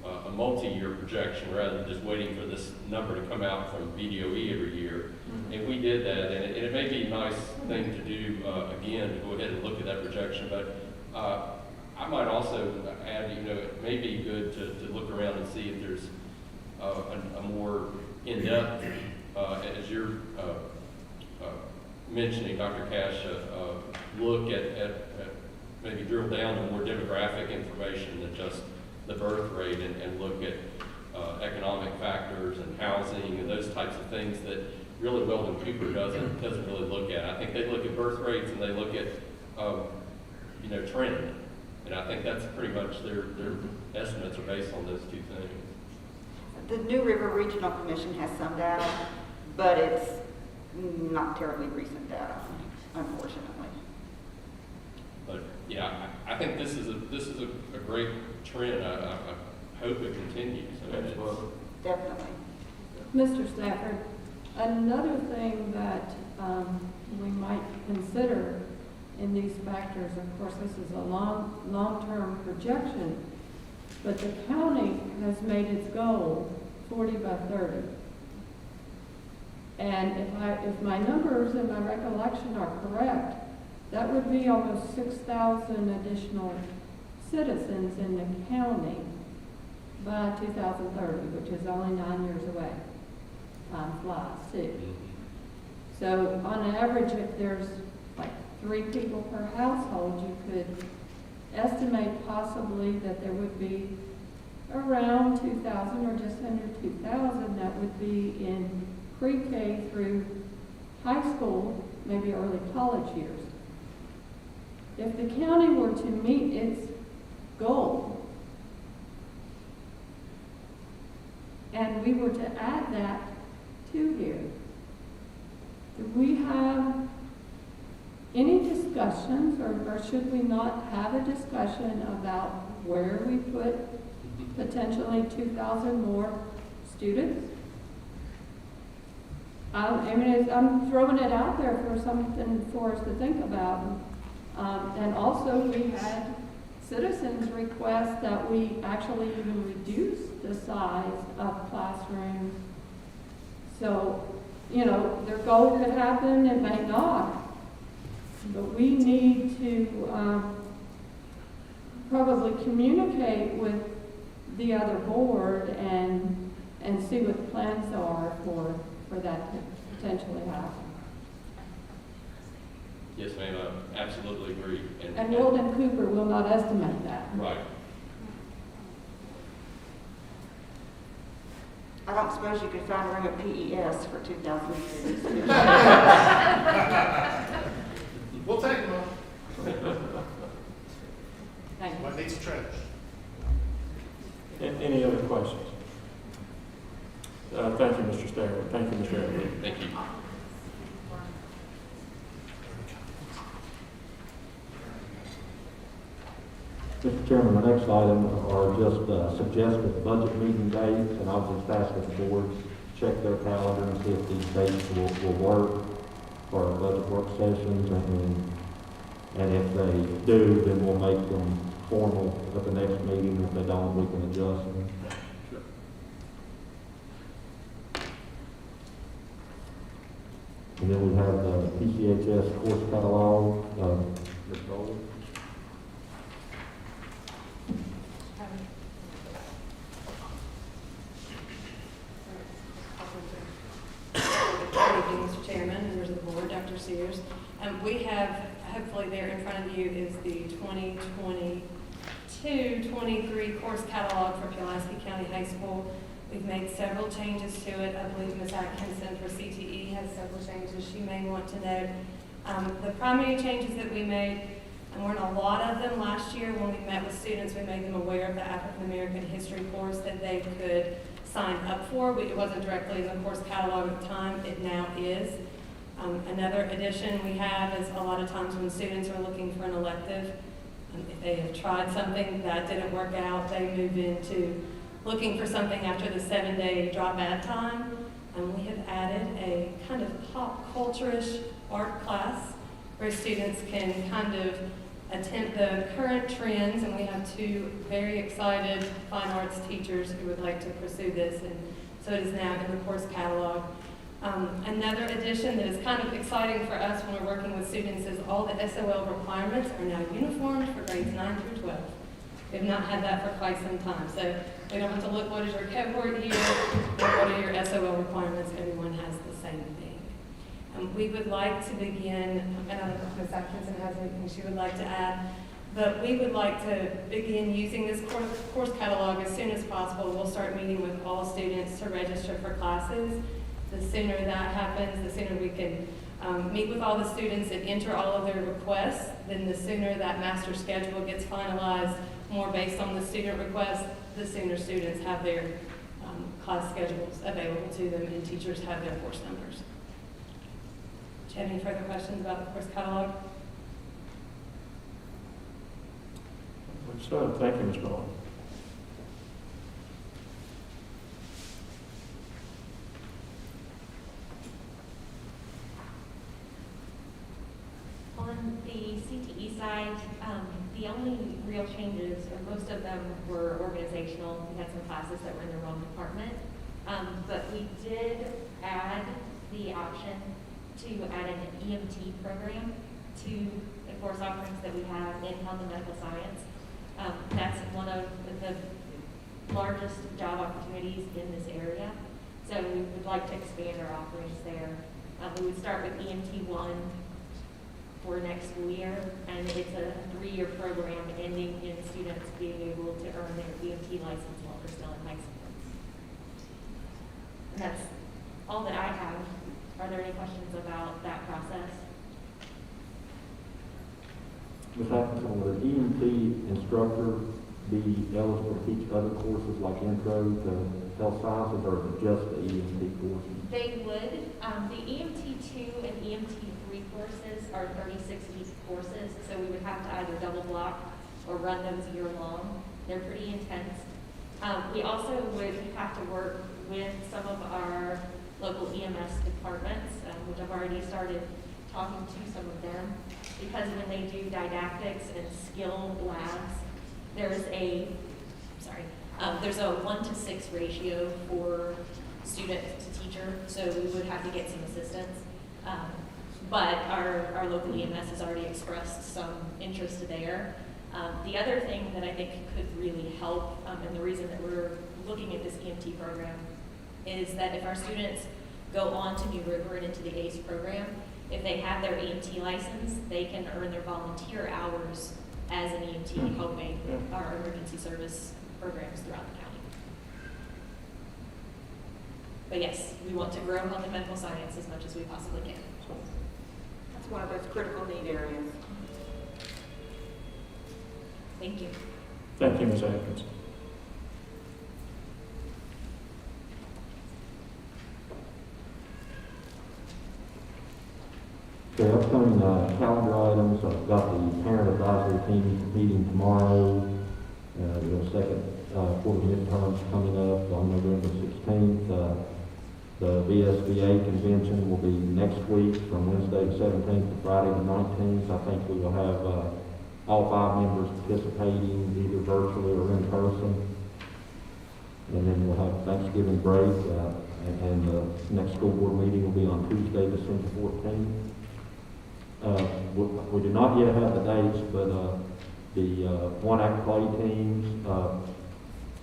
a multi-year projection rather than just waiting for this number to come out from BDOE every year. Mm-hmm. And we did that, and it may be a nice thing to do again, to go ahead and look at that projection, but I might also add, it may be good to look around and see if there's a more in-depth, as you're mentioning, Dr. Cash, look at maybe drill down to more demographic information than just the birth rate, and look at economic factors and housing and those types of things that really Weldon Cooper doesn't really look at. I think they look at birth rates and they look at trend, and I think that's pretty much their estimates are based on those two things. The New River Regional Commission has some data, but it's not terribly recent data, unfortunately. But yeah, I think this is a great trend. I hope it continues. Definitely. Mr. Stafford, another thing that we might consider in these factors, of course, this is a long-term projection, but the county has made its goal 40 by 30. And if my numbers and my recollection are correct, that would be almost 6,000 additional citizens in the county by 2030, which is only 9 years away. Time flies, too. So on average, if there's like 3 people per household, you could estimate possibly that there would be around 2,000 or just under 2,000 that would be in pre-K through high school, maybe early college years. If the county were to meet its goal, and we were to add that to here, do we have any discussions, or should we not have a discussion about where we put potentially 2,000 more students? I'm throwing it out there for something for us to think about. And also, we had citizens request that we actually even reduce the size of classrooms. So, their goal could happen, it may not. But we need to probably communicate with the other board and see what the plans are for that to potentially happen. Yes, ma'am, I absolutely agree. And Welding Cooper will not estimate that. Right. I don't suppose you could find room at PES for 2006. We'll take them on. Thank you. Might need some trailers. Any other questions? Thank you, Mr. Stair. Thank you, Mr. Everett. Thank you. Mr. Chairman, the next item are just suggested budget meeting dates, and I'll just ask that the board check their calendar and see if these dates will work for our budget work sessions, and if they do, then we'll make them formal at the next meeting. If they don't, we can adjust them. And then we have the PCHS course catalog, Ms. Gold. Thank you, Mr. Chairman, members of the board, Dr. Sears. We have, hopefully there in front of you is the 2022-23 course catalog for Pulaski County High School. We've made several changes to it. I believe Ms. Atkinson for CTE has several changes she may want to note. The primary changes that we made, and weren't a lot of them last year when we met with students, we made them aware of the African American history course that they could sign up for. It wasn't directly in the course catalog at the time, it now is. Another addition we have is a lot of times when students are looking for an elective, if they have tried something that didn't work out, they move into looking for something after the 7-day drop add time. And we have added a kind of pop culture-ish art class where students can kind of attempt the current trends, and we have 2 very excited fine arts teachers who would like to pursue this, and so it is now in the course catalog. Another addition that is kind of exciting for us when we're working with students is all the SOL requirements are now uniformed for grades 9 through 12. We have not had that for quite some time, so we don't have to look what is your cohort year, what are your SOL requirements, everyone has the same thing. We would like to begin, and I don't know if Ms. Atkinson has anything she would like to add, but we would like to begin using this course catalog as soon as possible. We'll start meeting with all students to register for classes. The sooner that happens, the sooner we can meet with all the students and enter all of their requests, then the sooner that master schedule gets finalized, more based on the student requests, the sooner students have their class schedules available to them and teachers have their course numbers. Do you have any further questions about the course catalog? So, thank you, Ms. Ball. On the CTE side, the only real changes, or most of them, were organizational. We had some classes that were in the wrong department. But we did add the option to add an EMT program to the course offerings that we have in health and medical science. That's one of the largest job opportunities in this area. So we would like to expand our offerings there. We would start with EMT 1 for next school year, and it's a 3-year program ending in students being able to earn their EMT license while they're still in high school. And that's all that I have. Are there any questions about that process? Ms. Atkinson, will an EMT instructor be eligible to teach other courses like intro to health sciences, or is it just the EMT courses? They would. The EMT 2 and EMT 3 courses are 36-week courses, so we would have to either double block or run those year long. They're pretty intense. We also would have to work with some of our local EMS departments, which I've already started talking to some of them, because when they do didactics and skill labs, there's a 1-to-6 ratio for student to teacher, so we would have to get some assistance. But our local EMS has already expressed some interest there. The other thing that I think could really help, and the reason that we're looking at this EMT program, is that if our students go on to New River and into the ACE program, if they have their EMT license, they can earn their volunteer hours as an EMT helping our emergency service programs throughout the county. But yes, we want to grow health and medical science as much as we possibly can. That's one of those critical need areas. Thank you. Thank you, Ms. Atkins. The upcoming calendar items, I've got the parent advisory team meeting tomorrow. The second quarter midterms coming up on November 16th. The VSBA convention will be next week from Wednesday the 17th to Friday the 19th. I think we will have all 5 members participating either virtually or in person. And then we'll have Thanksgiving break, and the next school board meeting will be on Tuesday, December 14th. We do not yet have the dates, but the one-act play team's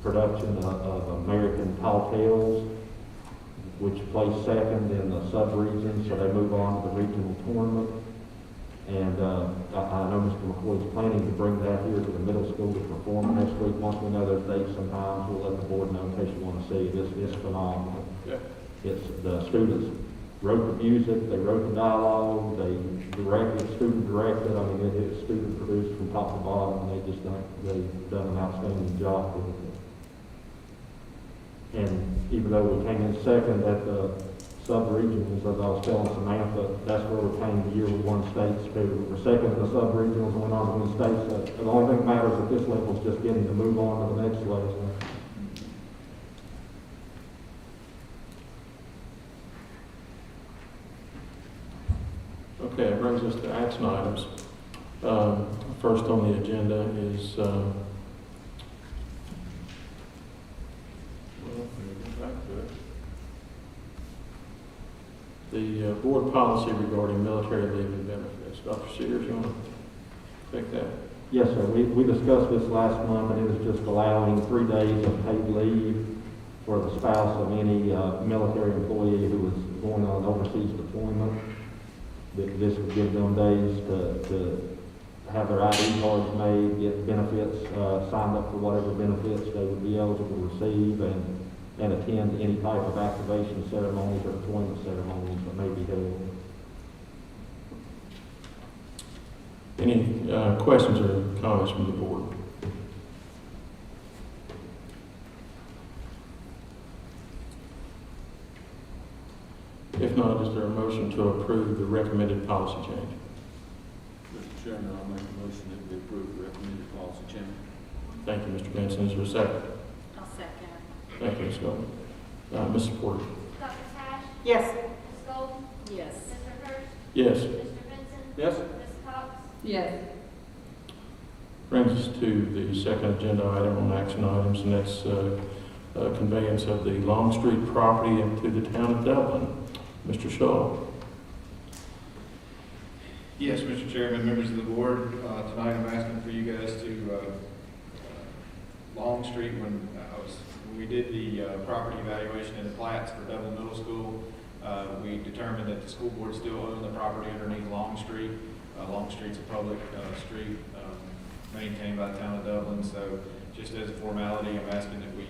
production of American Tall Tales, which placed second in the sub-region, so they move on to the regional tournament. And I know Mr. McCoy is planning to bring that here to the middle school to perform next week. Once we know those dates, sometimes we'll let the board know in case you want to see it. It's phenomenal. Yeah. It's the students wrote the music, they wrote the dialogue, they directed, student directed. I mean, it's student produced from top to bottom, and they've done an outstanding job with it. And even though we came in second at the sub-regionals, as I was telling Samantha, that's where we came the year we won states too. We were second in the sub-regionals and went on to win states. So the only thing that matters at this level is just getting to move on to the next level. Okay, it brings us to action items. First on the agenda is, well, let me go back to it. The board policy regarding military leave and benefits. Dr. Sears, you want to take that? Yes, sir. We discussed this last month, and it was just allowing 3 days of paid leave for the spouse of any military employee who was going on overseas deployment. This would give them days to have their ID cards made, get benefits, signed up for whatever benefits they would be eligible to receive, and attend any type of activation ceremonies or deployment ceremonies that may be held. Any questions or comments from the board? If not, is there a motion to approve the recommended policy change? Mr. Chairman, I'll make a motion that we approve the recommended policy change. Thank you, Mr. Benson. Is there a second? I'll second. Thank you, Ms. Goldman. Mrs. Porter? Dr. Cash? Yes. Ms. Golden? Yes. Mr. Hurst? Yes. Mr. Benson? Yes. Ms. Cox? Yes. Brings us to the second agenda item on action items, and that's conveyance of the Longstreet property into the town of Dublin. Mr. Shaw. Yes, Mr. Chairman, members of the board, tonight I'm asking for you guys to, Longstreet, when we did the property evaluation and the plats for Dublin Middle School, we determined that the school board still owned the property underneath Longstreet. Longstreet's a public street maintained by the town of Dublin, so just as a formality, I'm asking that we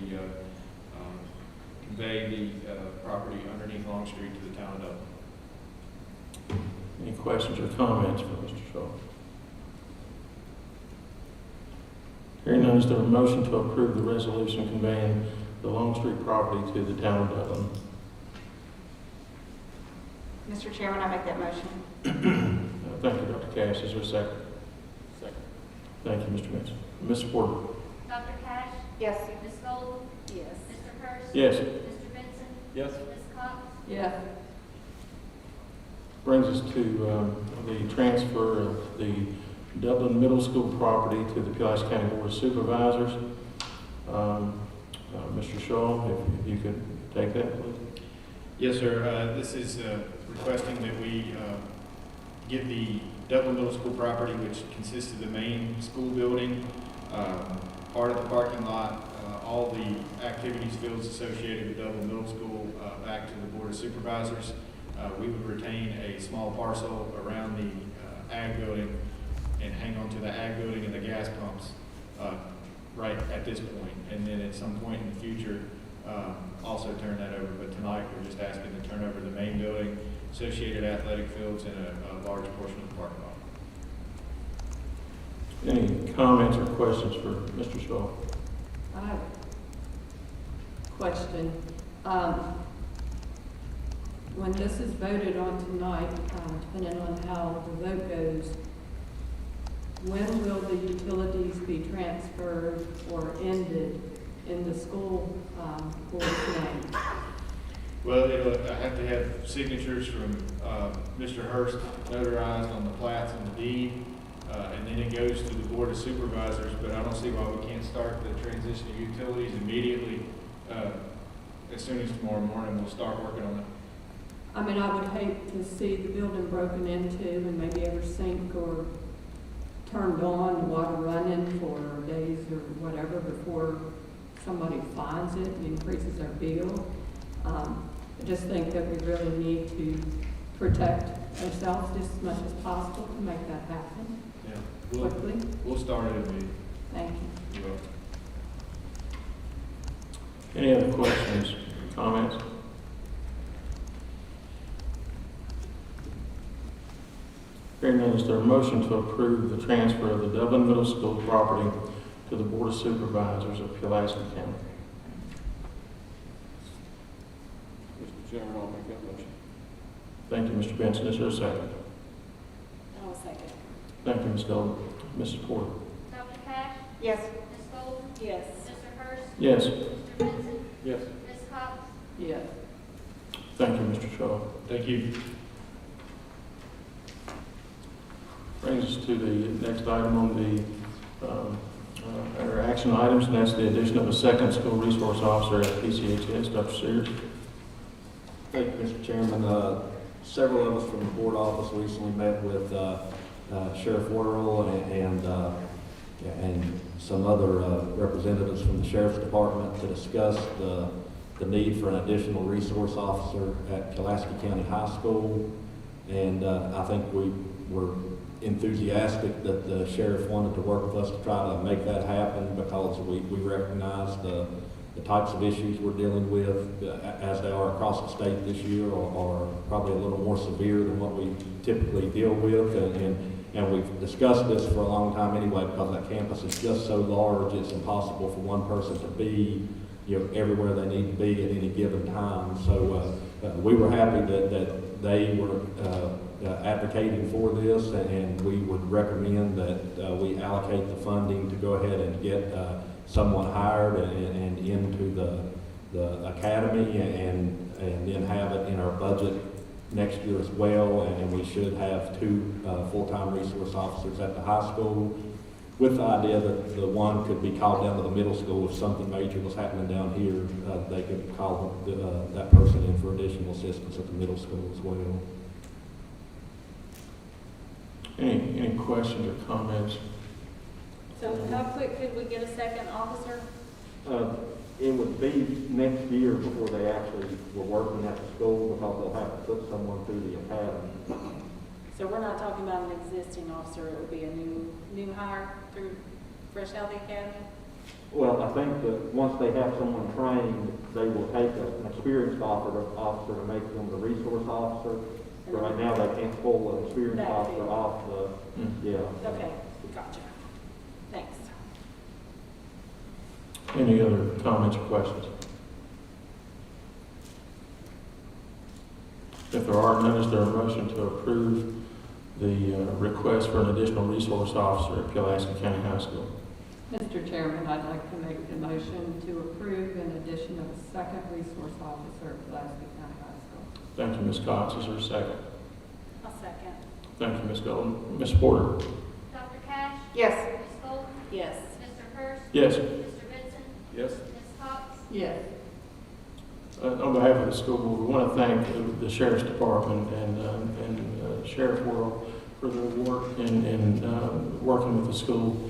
convey the property underneath Longstreet to the town of Dublin. Any questions or comments for Mr. Shaw? Hearing none, is there a motion to approve the resolution conveying the Longstreet property to the town of Dublin? Mr. Chairman, I make that motion. Thank you, Dr. Cash. Is there a second? Second. Thank you, Mr. Benson. Ms. Porter? Dr. Cash? Yes. Ms. Golden? Yes. Mr. Hurst? Yes. Mr. Benson? Yes. Ms. Cox? Yes. Brings us to the transfer of the Dublin Middle School property to the Pulaski County Board of Supervisors. Mr. Shaw, if you could take that, please. Yes, sir. This is requesting that we give the Devlin Middle School property, which consists of the main school building, part of the parking lot, all the activities fields associated with Dublin Middle School, back to the Board of Supervisors. We would retain a small parcel around the ag building and hang on to the ag building and the gas pumps right at this point. And then at some point in the future, also turn that over. But tonight, we're just asking to turn over the main building, associated athletic fields, and a large portion of the parking lot. Any comments or questions for Mr. Shaw? I have a question. When this is voted on tonight, depending on how the vote goes, when will the utilities be transferred or ended in the school board's name? Well, I have to have signatures from Mr. Hurst notarized on the plats and the deed, and then it goes to the Board of Supervisors, but I don't see why we can't start the transition of utilities immediately. As soon as tomorrow morning, we'll start working on it. I mean, I would hate to see the building broken into and maybe ever sink or turned on, the water running for days or whatever before somebody finds it and increases their bill. I just think that we really need to protect ourselves just as much as possible to make that happen quickly. We'll start it immediately. Thank you. You're welcome. Any other questions, comments? Hearing none, is there a motion to approve the transfer of the Dublin Middle School property to the Board of Supervisors of Pulaski County? Mr. Chairman, I'll make that motion. Thank you, Mr. Benson. Is there a second? I'll second. Thank you, Ms. Golden. Mrs. Porter? Dr. Cash? Yes. Ms. Golden? Yes. Mr. Hurst? Yes. Mr. Benson? Yes. Ms. Cox? Yes. Thank you, Mr. Shaw. Thank you. Brings us to the next item on the our action items, and that's the addition of a second school resource officer at PCHS. Dr. Sears. Thank you, Mr. Chairman. Several of us from the board office recently met with Sheriff Worrell and some other representatives from the Sheriff's Department to discuss the need for an additional resource officer at Pulaski County High School. And I think we were enthusiastic that the sheriff wanted to work with us to try to make that happen, because we recognize the types of issues we're dealing with, as they are across the state this year, are probably a little more severe than what we typically deal with. And we've discussed this for a long time anyway, because that campus is just so large, it's impossible for one person to be everywhere they need to be at any given time. So we were happy that they were advocating for this, and we would recommend that we allocate the funding to go ahead and get someone hired and into the academy, and then have it in our budget next year as well. And we should have 2 full-time resource officers at the high school, with the idea that the one could be called down to the middle school if something major was happening down here. They could call that person in for additional assistance at the middle school as well. Any questions or comments? So how quick could we get a second officer? It would be next year before they actually were working at the school, because they'll have to put someone through the academy. So we're not talking about an existing officer, it would be a new hire through Fresh Healthy Academy? Well, I think that once they have someone trained, they will take an experienced officer to make them the resource officer. But right now, they can't pull an experienced officer off the, Okay, gotcha. Thanks. Any other comments or questions? If there are none, is there a motion to approve the request for an additional resource officer at Pulaski County High School? Mr. Chairman, I'd like to make the motion to approve an addition of a second resource officer at Pulaski County High School. Thank you, Ms. Cox. Is there a second? I'll second. Thank you, Ms. Golden. Ms. Porter? Dr. Cash? Yes. Ms. Golden? Yes. Mr. Hurst? Yes. Mr. Benson? Yes. Ms. Cox? Yes. On behalf of the school board, we want to thank the Sheriff's Department and Sheriff Worrell for their work in working with the school,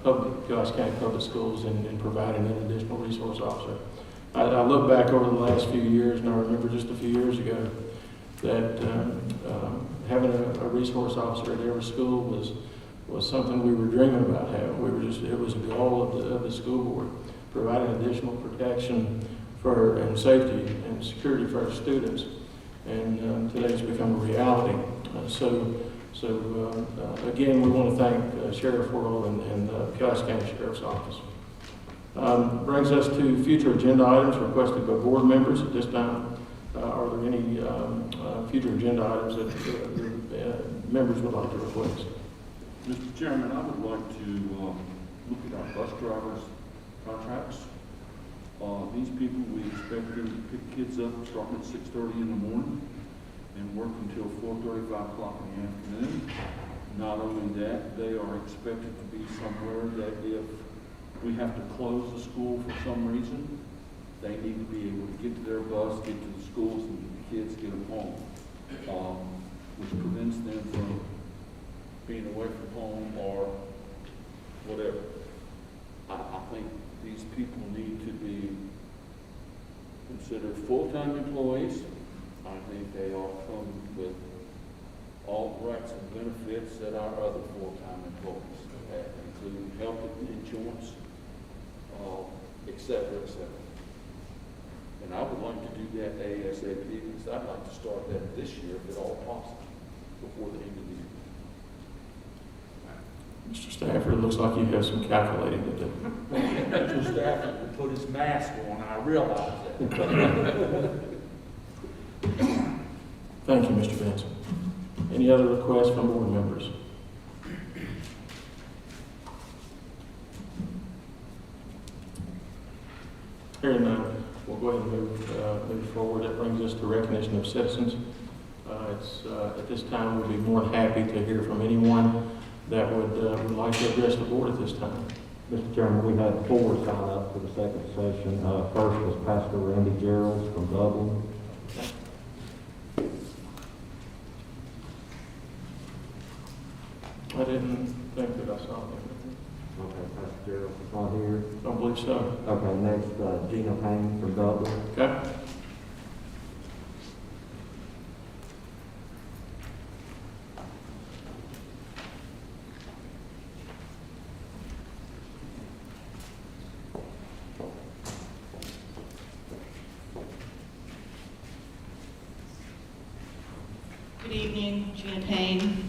Pulaski County Public Schools in providing an additional resource officer. I look back over the last few years, and I remember just a few years ago that having a resource officer at every school was something we were dreaming about having. It was a goal of the school board, providing additional protection and safety and security for our students. And today it's become a reality. Again, we want to thank Sheriff Worrell and the Pulaski County Sheriff's Office. Brings us to future agenda items requested by board members at this time. Are there any future agenda items that members would like to request? Mr. Chairman, I would like to look at our bus drivers' contracts. These people, we expect them to pick kids up starting at 6:30 in the morning and work until 4:30, 5 o'clock in the afternoon. Not only that, they are expected to be somewhere that if we have to close the school for some reason, they need to be able to get to their bus, get to the schools, and the kids get them home, which prevents them from being away from home or whatever. I think these people need to be considered full-time employees. I think they ought to come with all the rights and benefits that our other full-time employees have, including health insurance, et cetera, et cetera. And I would like to do that ASAP because I'd like to start that this year if at all possible, before the end of the year. Mr. Stafford, it looks like you have some calculating to do. Mr. Stafford will put his mask on, I realize that. Thank you, Mr. Benson. Any other requests from board members? Hearing none, we'll go ahead and move forward. That brings us to recognition of citizens. At this time, we'll be more than happy to hear from anyone that would like to address the board at this time. Mr. Chairman, we had 4 sign up for the second session. First was Pastor Randy Gerald from Dublin. I didn't think that I saw him. Okay, Pastor Gerald is not here. Don't believe so. Okay, next, Gina Payne from Dublin. Okay. Good evening, Gina Payne.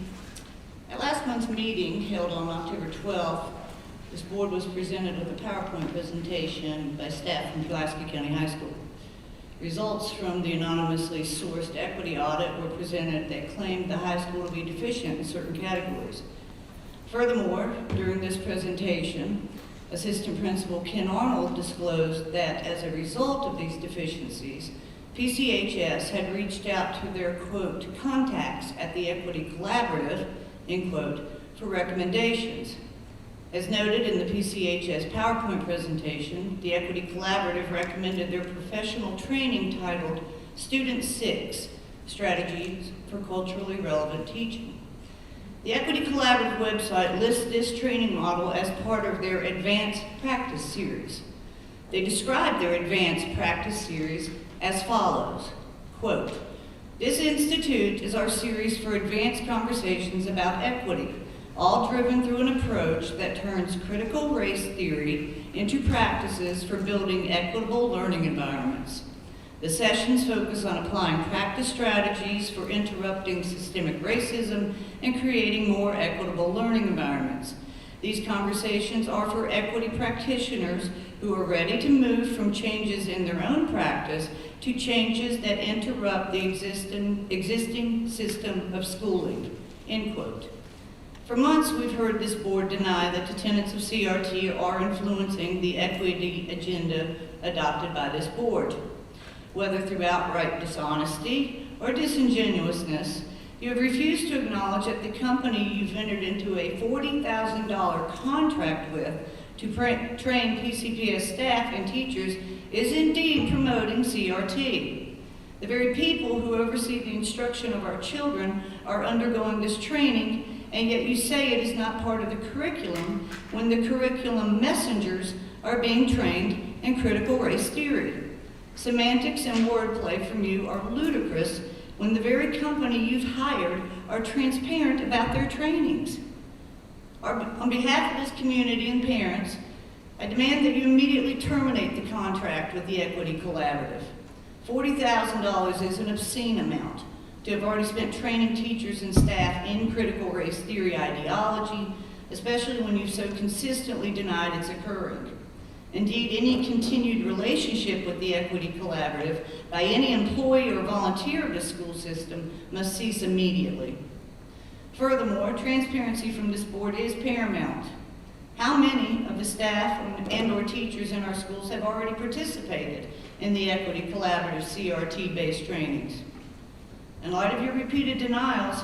At last month's meeting, held on October 12th, this board was presented with a PowerPoint presentation by staff from Pulaski County High School. Results from the anonymously sourced equity audit were presented that claimed the high school to be deficient in certain categories. Furthermore, during this presentation, Assistant Principal Ken Arnold disclosed that as a result of these deficiencies, PCHS had reached out to their, quote, contacts at the Equity Collaborative, end quote, for recommendations. As noted in the PCHS PowerPoint presentation, the Equity Collaborative recommended their professional training titled Student 6, Strategies for Culturally Relevant Teaching. The Equity Collaborative website lists this training model as part of their Advanced Practice Series. They describe their Advanced Practice Series as follows, quote, this institute is our series for advanced conversations about equity, all driven through an approach that turns critical race theory into practices for building equitable learning environments. The sessions focus on applying practice strategies for interrupting systemic racism and creating more equitable learning environments. These conversations are for equity practitioners who are ready to move from changes in their own practice to changes that interrupt the existing system of schooling, end quote. For months, we've heard this board deny that the tenets of CRT are influencing the equity agenda adopted by this board. Whether through outright dishonesty or disingenuousness, you have refused to acknowledge that the company you've entered into a $40,000 contract with to train PCPS staff and teachers is indeed promoting CRT. The very people who oversee the instruction of our children are undergoing this training, and yet you say it is not part of the curriculum when the curriculum messengers are being trained in critical race theory. Semantics and wordplay from you are ludicrous when the very company you've hired are transparent about their trainings. On behalf of this community and parents, I demand that you immediately terminate the contract with the Equity Collaborative. $40,000 is an obscene amount to have already spent training teachers and staff in critical race theory ideology, especially when you've so consistently denied it's occurring. Indeed, any continued relationship with the Equity Collaborative by any employee or volunteer of the school system must cease immediately. Furthermore, transparency from this board is paramount. How many of the staff and/or teachers in our schools have already participated in the Equity Collaborative CRT-based trainings? In light of your repeated denials,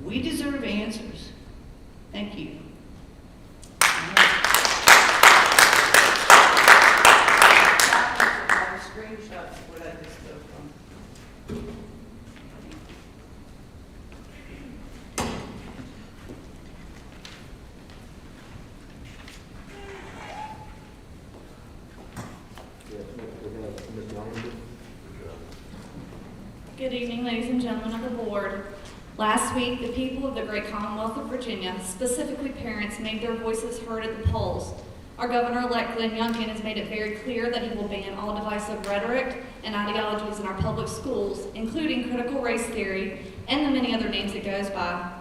we deserve answers. Thank you. Screenshots of what I just spoke from. Good evening, ladies and gentlemen of the board. Last week, the people of the great Commonwealth of Virginia, specifically parents, made their voices heard at the polls. Our Governor-elect Glenn Youngkin has made it very clear that he will ban all divisive rhetoric and ideologies in our public schools, including critical race theory and the many other names it goes by.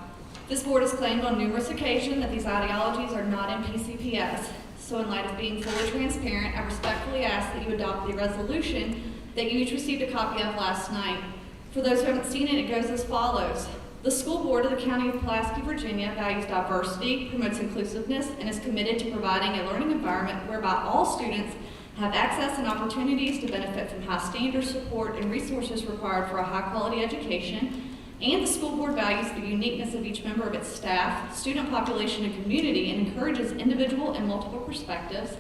This board has claimed on numerous occasions that these ideologies are not in PCPS. So in light of being fully transparent, I respectfully ask that you adopt the resolution that you each received a copy of last night. For those who haven't seen it, it goes as follows. The school board of the County of Pulaski, Virginia values diversity, promotes inclusiveness, and is committed to providing a learning environment whereby all students have access and opportunities to benefit from high standards, support, and resources required for a high-quality education. And the school board values the uniqueness of each member of its staff, student population, and community, and encourages individual and multiple perspectives.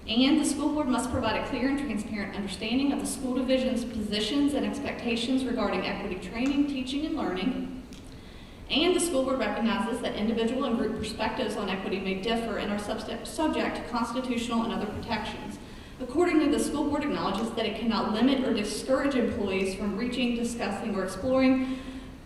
And the school board must provide a clear and transparent understanding of the school division's positions and expectations regarding equity training, teaching, and learning. And the school board recognizes that individual and group perspectives on equity may differ and are subject to constitutional and other protections. Accordingly, the school board acknowledges that it cannot limit or discourage employees from reaching, discussing, or exploring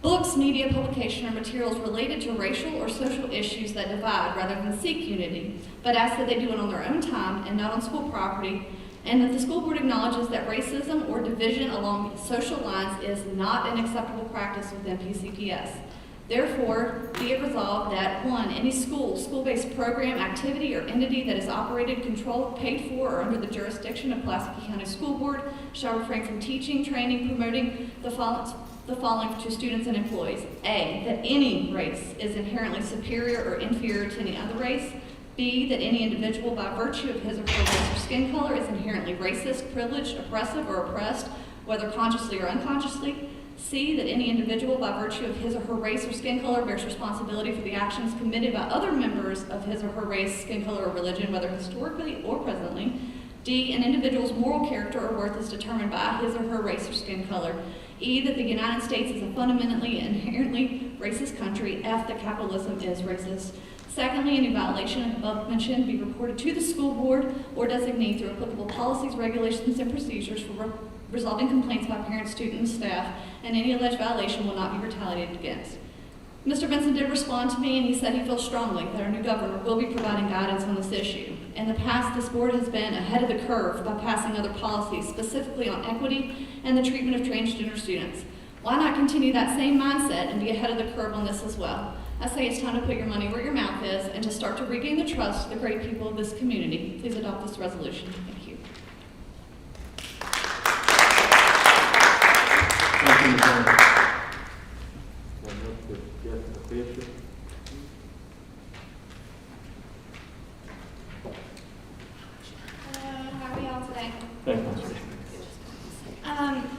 books, media, publication, or materials related to racial or social issues that divide rather than seek unity, but asks that they do it on their own time and not on school property, and that the school board acknowledges that racism or division along social lines is not an acceptable practice within PCPS. Therefore, be it resolved that 1, any school-based program, activity, or entity that is operated, controlled, paid for, or under the jurisdiction of Pulaski County School Board shall refrain from teaching, training, promoting the following to students and employees. A, that any race is inherently superior or inferior to any other race. B, that any individual by virtue of his or her race or skin color is inherently racist, privileged, oppressive, or oppressed, whether consciously or unconsciously. C, that any individual by virtue of his or her race or skin color bears responsibility for the actions committed by other members of his or her race, skin color, or religion, whether historically or presently. D, an individual's moral character or worth is determined by his or her race or skin color. E, that the United States is a fundamentally and inherently racist country. F, that capitalism is racist. Secondly, any violation of above mentioned be reported to the school board or designate through applicable policies, regulations, and procedures for resolving complaints by parents, students, and staff, and any alleged violation will not be retaliated against. Mr. Benson did respond to me, and he said he feels strongly that our new governor will be providing guidance on this issue. In the past, this board has been ahead of the curve by passing other policies, specifically on equity and the treatment of transgender students. Why not continue that same mindset and be ahead of the curve on this as well? I say it's time to put your money where your mouth is and to start to regain the trust of the great people of this community. Please adopt this resolution. Thank you. How are y'all today? Thank you.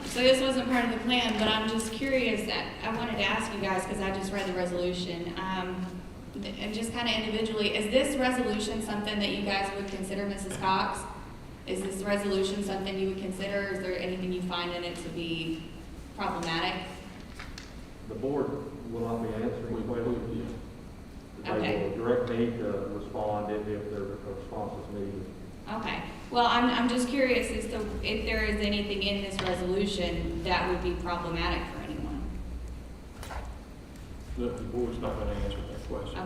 So this wasn't part of the plan, but I'm just curious that I wanted to ask you guys, because I just read the resolution, and just kind of individually, is this resolution something that you guys would consider, Mrs. Cox? Is this resolution something you would consider? Is there anything you find in it to be problematic? The board will not be answering questions. They Okay. will direct me to respond if their response is needed. Okay, well, I'm just curious as to if there is anything in this resolution that would be problematic for anyone. The board's not going to answer that question.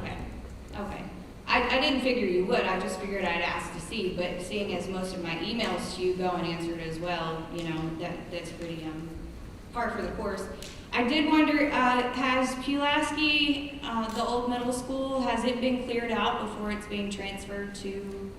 Okay. I didn't figure you would, I just figured I'd ask to see, but seeing as most of my emails to you go unanswered as well, you know, that's pretty, par for the course. I did wonder, has Pulaski, the old middle school, has it been cleared out before it's being transferred to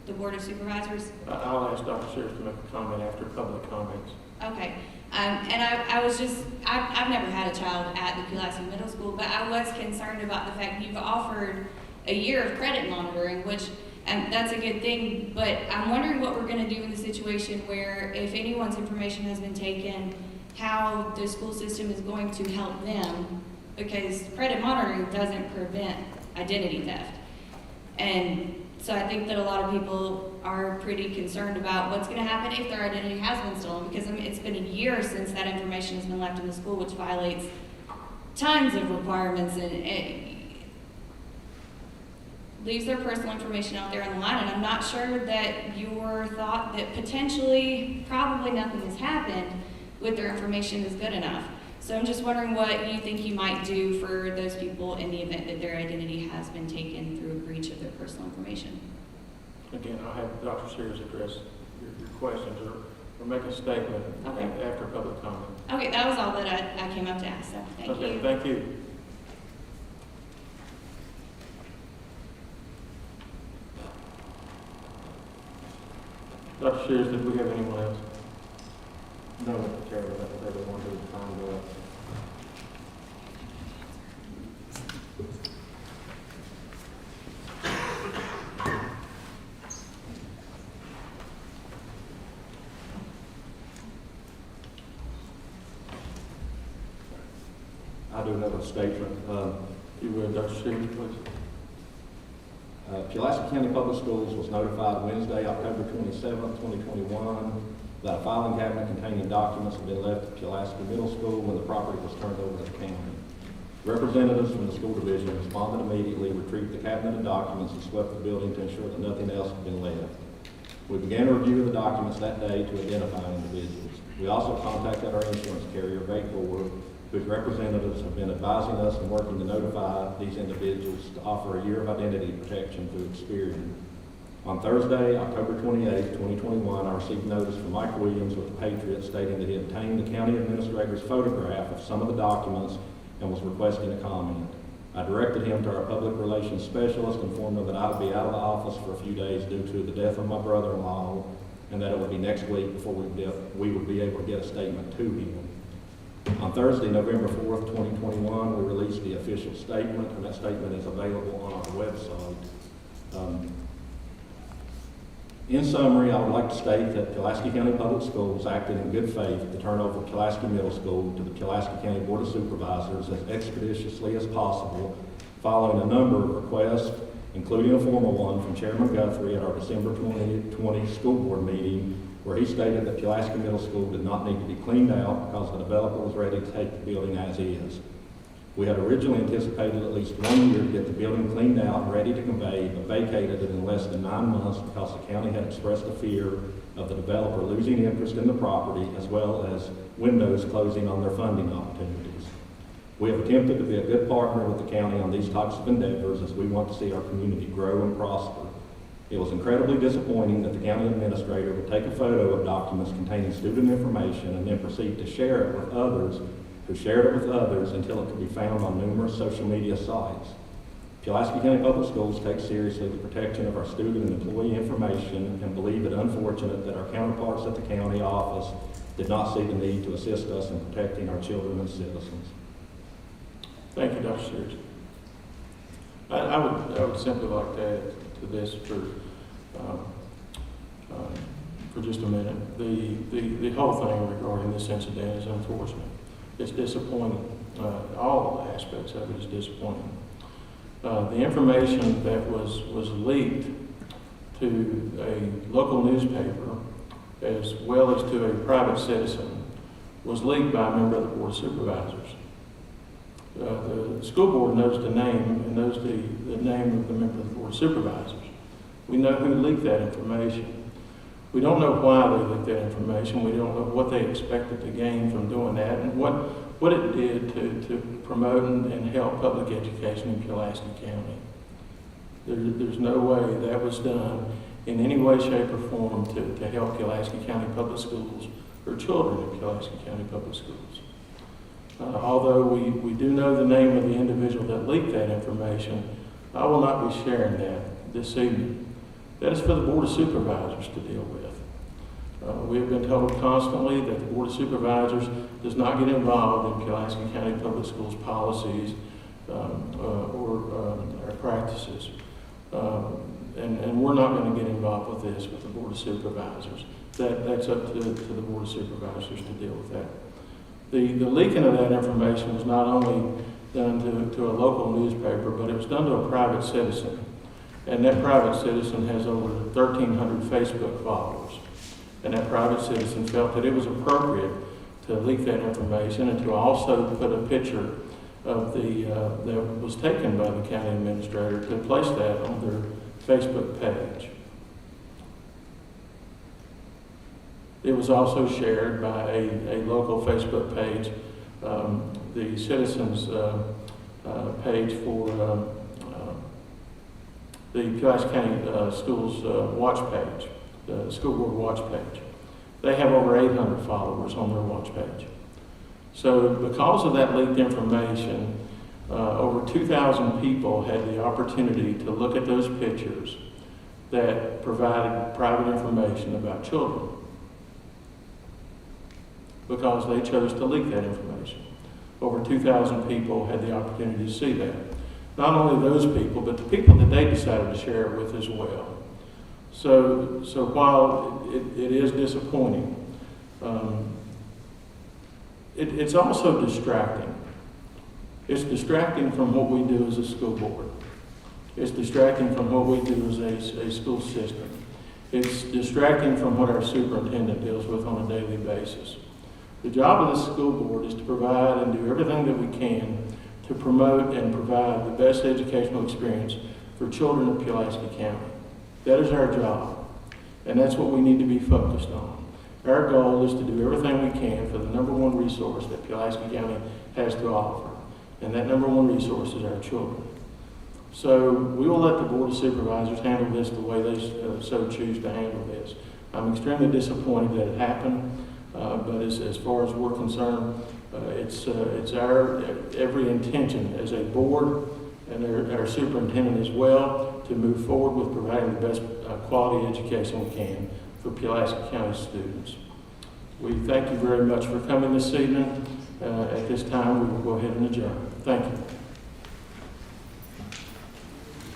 the Board of Supervisors? I'll ask Dr. Sears to make a comment after public comments. Okay, and I was just, I've never had a child at the Pulaski Middle School, but I was concerned about the fact you've offered a year of credit monitoring, which, and that's a good thing, but I'm wondering what we're gonna do in the situation where if anyone's information has been taken, how the school system is going to help them, because credit monitoring doesn't prevent identity theft. And so I think that a lot of people are pretty concerned about what's going to happen if their identity has been stolen, because I mean, it's been a year since that information has been left in the school, which violates tons of requirements and it leaves their personal information out there on the line. And I'm not sure that your thought that potentially probably nothing has happened with their information is good enough. So I'm just wondering what you think you might do for those people in the event that their identity has been taken through a breach of their personal information. Again, I'll have Dr. Sears address your questions or make a statement after public comment. Okay, that was all that I came up to ask, so thank you. Okay, thank you. Dr. Sears, did we have anyone else? No, Mr. Chairman, that was everyone who signed up. I do have a statement. You would, Dr. Sears, please. Pulaski County Public Schools was notified Wednesday, October 27, 2021, that a filing cabinet containing documents had been left at Pulaski Middle School when the property was turned over to the county. Representatives from the school division responded immediately, retrieved the cabinet of documents, and swept the building to ensure that nothing else had been left. We began a review of the documents that day to identify individuals. We also contacted our insurance carrier, Bakeboard, whose representatives have been advising us and working to notify these individuals to offer a year of identity protection through Experian. On Thursday, October 28, 2021, I received notice from Mike Williams with the Patriot stating that he obtained the county administrator's photograph of some of the documents and was requesting a comment. I directed him to our public relations specialist, informed him that I would be out of the office for a few days due to the death of my brother-in-law, and that it would be next week before we would be able to get a statement to him. On Thursday, November 4th, 2021, we released the official statement, and that statement is available on our website. In summary, I would like to state that Pulaski County Public Schools acted in good faith to turn over Pulaski Middle School to the Pulaski County Board of Supervisors as expeditiously as possible, following a number of requests, including a formal one from Chairman Guthrie at our December 2020 school board meeting, where he stated that Pulaski Middle School did not need to be cleaned out because the developer was ready to take the building as is. We had originally anticipated at least 1 year to get the building cleaned out and ready to convey, but vacated it in less than 9 months because the county had expressed a fear of the developer losing interest in the property, as well as windows closing on their funding opportunities. We have attempted to be a good partner with the county on these types of endeavors as we want to see our community grow and prosper. It was incredibly disappointing that the county administrator would take a photo of documents containing student information and then proceed to share it with others who shared it with others until it could be found on numerous social media sites. Pulaski County Public Schools take seriously the protection of our student and employee information and believe it unfortunate that our counterparts at the county office did not see the need to assist us in protecting our children and citizens. Thank you, Dr. Sears. I would simply like to add to this for just a minute. The whole thing regarding this incident is unfortunate. It's disappointing. All the aspects of it is disappointing. The information that was leaked to a local newspaper as well as to a private citizen was leaked by a member of the Board of Supervisors. The school board knows the name and knows the name of the member of the Board of Supervisors. We know who leaked that information. We don't know why they leaked that information. We don't know what they expected to gain from doing that and what it did to promote and help public education in Pulaski County. There's no way that was done in any way, shape, or form to help Pulaski County Public Schools or children in Pulaski County Public Schools. Although we do know the name of the individual that leaked that information, I will not be sharing that this evening. That is for the Board of Supervisors to deal with. We have been told constantly that the Board of Supervisors does not get involved in Pulaski County Public Schools policies or practices. And we're not going to get involved with this with the Board of Supervisors. That's up to the Board of Supervisors to deal with that. The leaking of that information was not only done to a local newspaper, but it was done to a private citizen. And that private citizen has over 1,300 Facebook followers. And that private citizen felt that it was appropriate to leak that information and to also put a picture of that was taken by the county administrator to place that on their Facebook page. It was also shared by a local Facebook page, the citizens page for the Pulaski County Schools watch page, the school board watch page. They have over 800 followers on their watch page. So because of that leaked information, over 2,000 people had the opportunity to look at those pictures that provided private information about children because they chose to leak that information. Over 2,000 people had the opportunity to see that. Not only those people, but the people that they decided to share it with as well. So while it is disappointing, it's also distracting. It's distracting from what we do as a school board. It's distracting from what we do as a school system. It's distracting from what our superintendent deals with on a daily basis. The job of the school board is to provide and do everything that we can to promote and provide the best educational experience for children of Pulaski County. That is our job, and that's what we need to be focused on. Our goal is to do everything we can for the number one resource that Pulaski County has to offer, and that number one resource is our children. So we will let the Board of Supervisors handle this the way they so choose to handle this. I'm extremely disappointed that it happened, but as far as we're concerned, it's our every intention as a board and our superintendent as well to move forward with providing the best quality education we can for Pulaski County students. We thank you very much for coming this evening. At this time, we will go ahead and adjourn. Thank you.